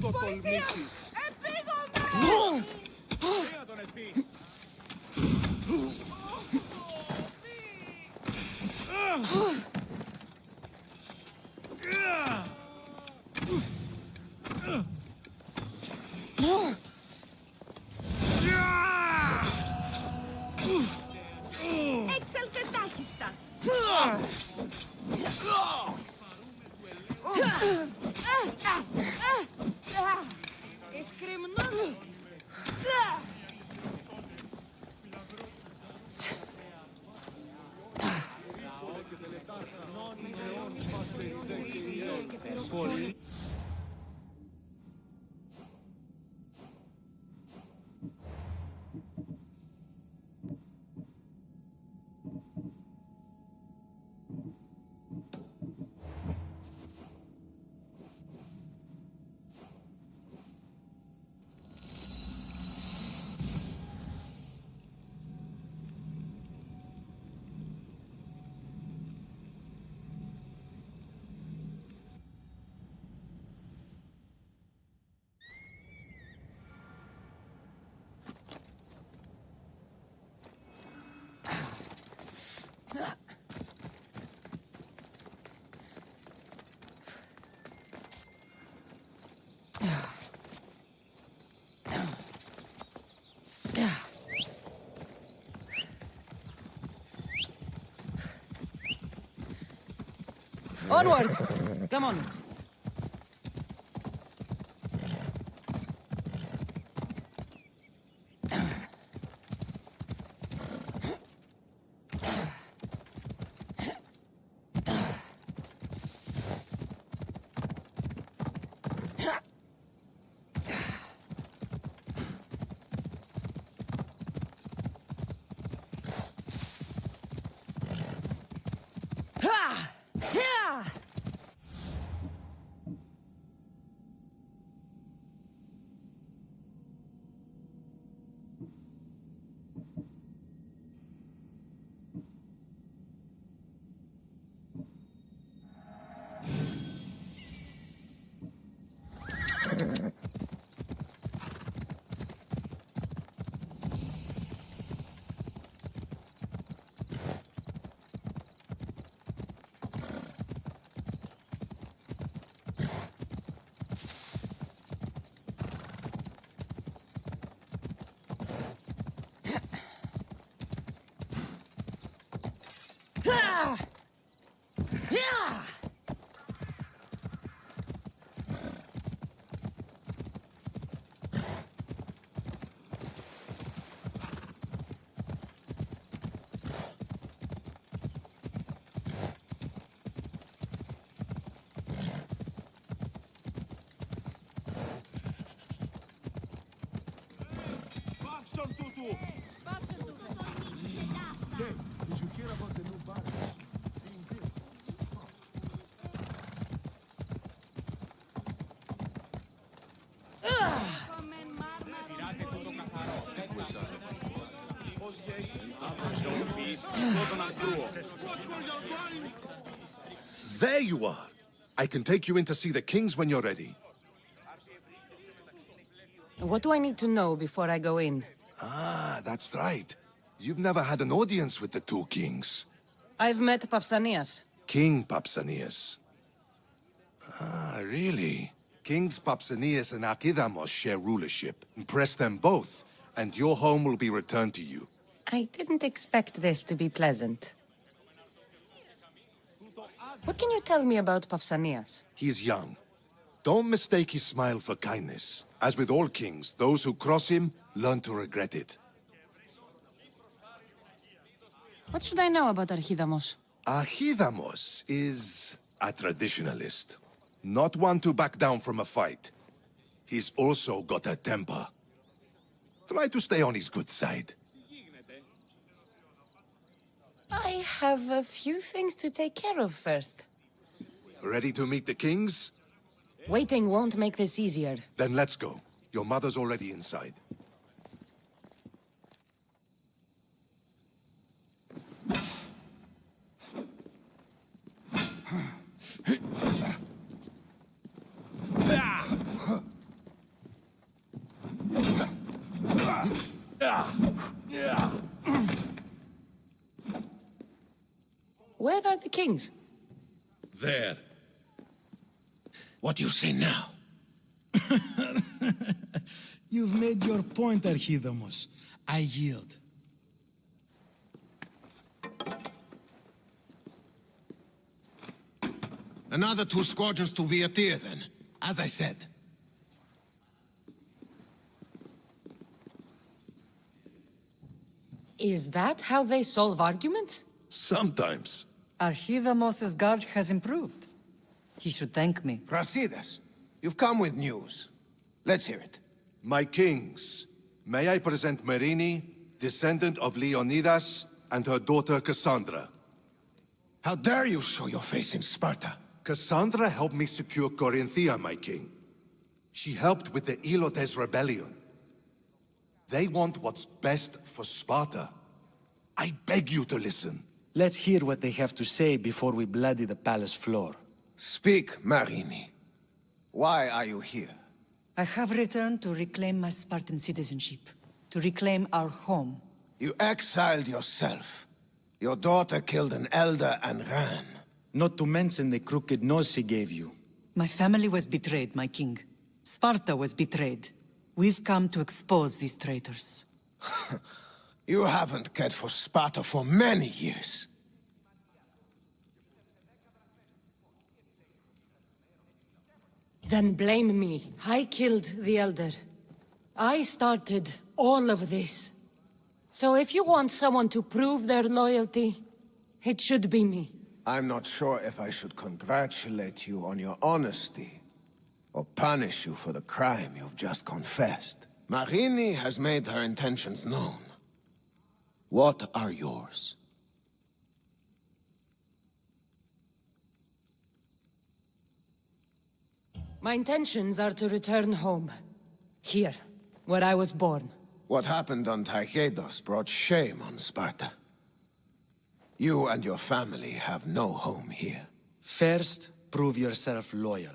Το τολμήσεις. Έξαλτε τάχιστα. Εσκριμνών. Onward! Come on. Did you hear about the new barracks? There you are. I can take you in to see the kings when you're ready. What do I need to know before I go in? Ah, that's right. You've never had an audience with the two kings. I've met Pausanias. King Pausanias. Ah, really? Kings Pausanias and Archidamos share rulership. Impress them both, and your home will be returned to you. I didn't expect this to be pleasant. What can you tell me about Pausanias? He's young. Don't mistake his smile for kindness. As with all kings, those who cross him learn to regret it. What should I know about Archidamos? Archidamos is a traditionalist. Not one to back down from a fight. He's also got a temper. Try to stay on his good side. I have a few things to take care of first. Ready to meet the kings? Waiting won't make this easier. Then let's go. Your mother's already inside. Where are the kings? There. What do you say now? You've made your point, Archidamos. I yield. Another 2 squadrons to Viatir, then. As I said. Is that how they solve arguments? Sometimes. Archidamos's guard has improved. He should thank me. Brasidas, you've come with news. Let's hear it. My kings, may I present Myrrine, descendant of Leonidas, and her daughter Kassandra. How dare you show your face in Sparta? Kassandra helped me secure Corinthia, my king. She helped with the Ilotes rebellion. They want what's best for Sparta. I beg you to listen. Let's hear what they have to say before we bloody the palace floor. Speak, Myrrine. Why are you here? I have returned to reclaim my Spartan citizenship, to reclaim our home. You exiled yourself. Your daughter killed an elder and ran. Not to mention the crooked nose she gave you. My family was betrayed, my king. Sparta was betrayed. We've come to expose these traitors. You haven't cared for Sparta for many years. Then blame me. I killed the Elder. I started all of this. So if you want someone to prove their loyalty, it should be me. I'm not sure if I should congratulate you on your honesty, or punish you for the crime you've just confessed. Myrrine has made her intentions known. What are yours? My intentions are to return home. Here, where I was born. What happened on Taygedos brought shame on Sparta. You and your family have no home here. First, prove yourself loyal.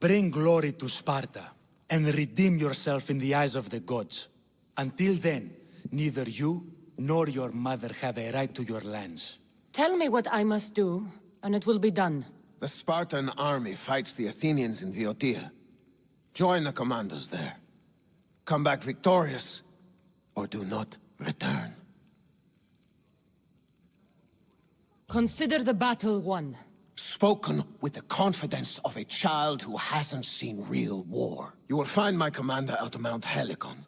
Bring glory to Sparta, and redeem yourself in the eyes of the gods. Until then, neither you nor your mother have a right to your lands. Tell me what I must do, and it will be done. The Spartan army fights the Athenians in Viotia. Join the commandos there. Come back victorious, or do not return. Consider the battle won. Spoken with the confidence of a child who hasn't seen real war. You will find my commander out of Mount Helicon.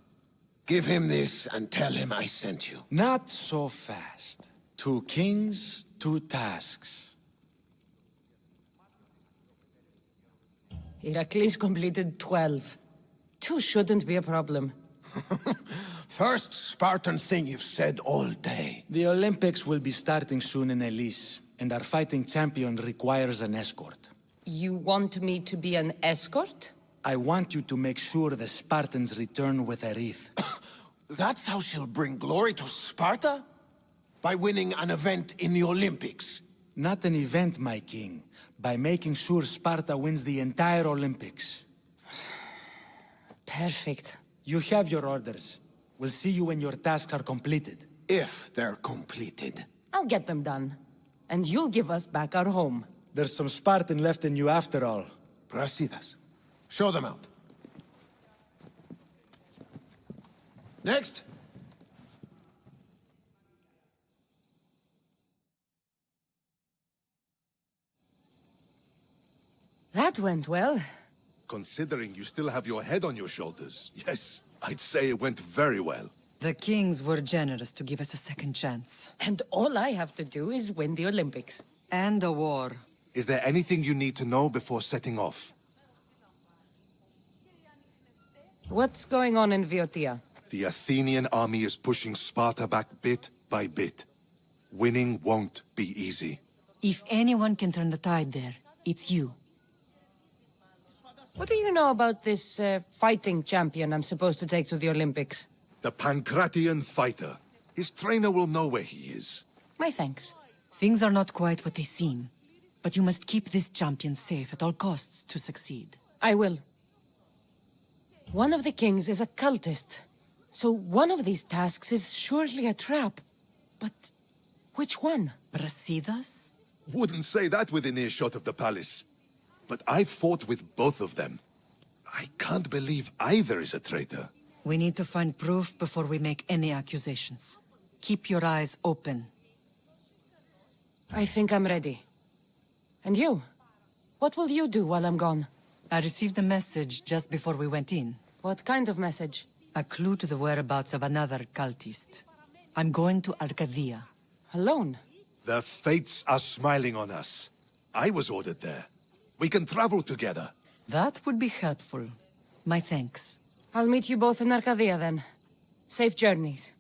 Give him this and tell him I sent you. Not so fast. 2 kings, 2 tasks. Heracles completed 12. 2 shouldn't be a problem. First Spartan thing you've said all day. The Olympics will be starting soon in Elise, and our fighting champion requires an escort. You want me to be an escort? I want you to make sure the Spartans return with a wreath. That's how she'll bring glory to Sparta? By winning an event in the Olympics. Not an event, my king. By making sure Sparta wins the entire Olympics. Perfect. You have your orders. We'll see you when your tasks are completed. If they're completed. I'll get them done. And you'll give us back our home. There's some Spartan left in you after all. Brasidas. Show them out. Next. That went well. Considering you still have your head on your shoulders, yes, I'd say it went very well. The kings were generous to give us a second chance. And all I have to do is win the Olympics. And a war. Is there anything you need to know before setting off? What's going on in Viotia? The Athenian army is pushing Sparta back bit by bit. Winning won't be easy. If anyone can turn the tide there, it's you. What do you know about this fighting champion I'm supposed to take to the Olympics? The Pancratian fighter. His trainer will know where he is. My thanks. Things are not quite what they seem. But you must keep this champion safe at all costs to succeed. I will. One of the kings is a cultist. So one of these tasks is surely a trap. But which one? Brasidas? Wouldn't say that within earshot of the palace. But I fought with both of them. I can't believe either is a traitor. We need to find proof before we make any accusations. Keep your eyes open. I think I'm ready. And you? What will you do while I'm gone? I received a message just before we went in. What kind of message? A clue to the whereabouts of another cultist. I'm going to Arcadia. Alone? The fates are smiling on us. I was ordered there. We can travel together. That would be helpful. My thanks. I'll meet you both in Arcadia then. Safe journeys.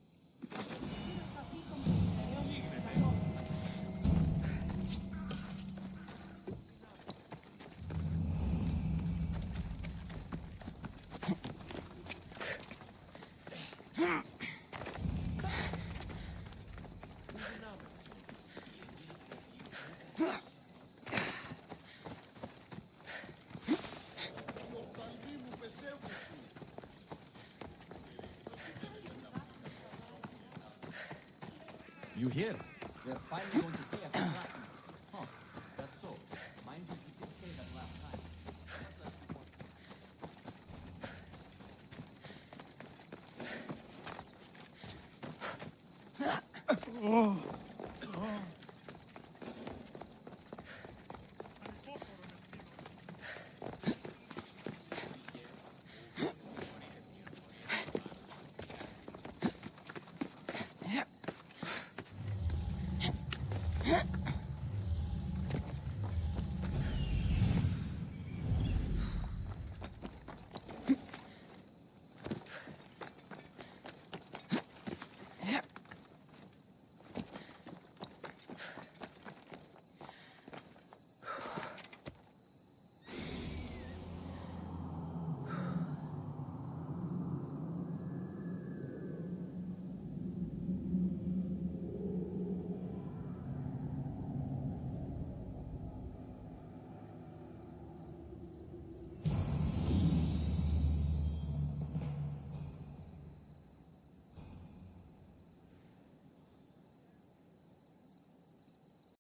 You hear? They're finally going to pay us back. Huh, that's so. Mind you, you did say that last time. Oh.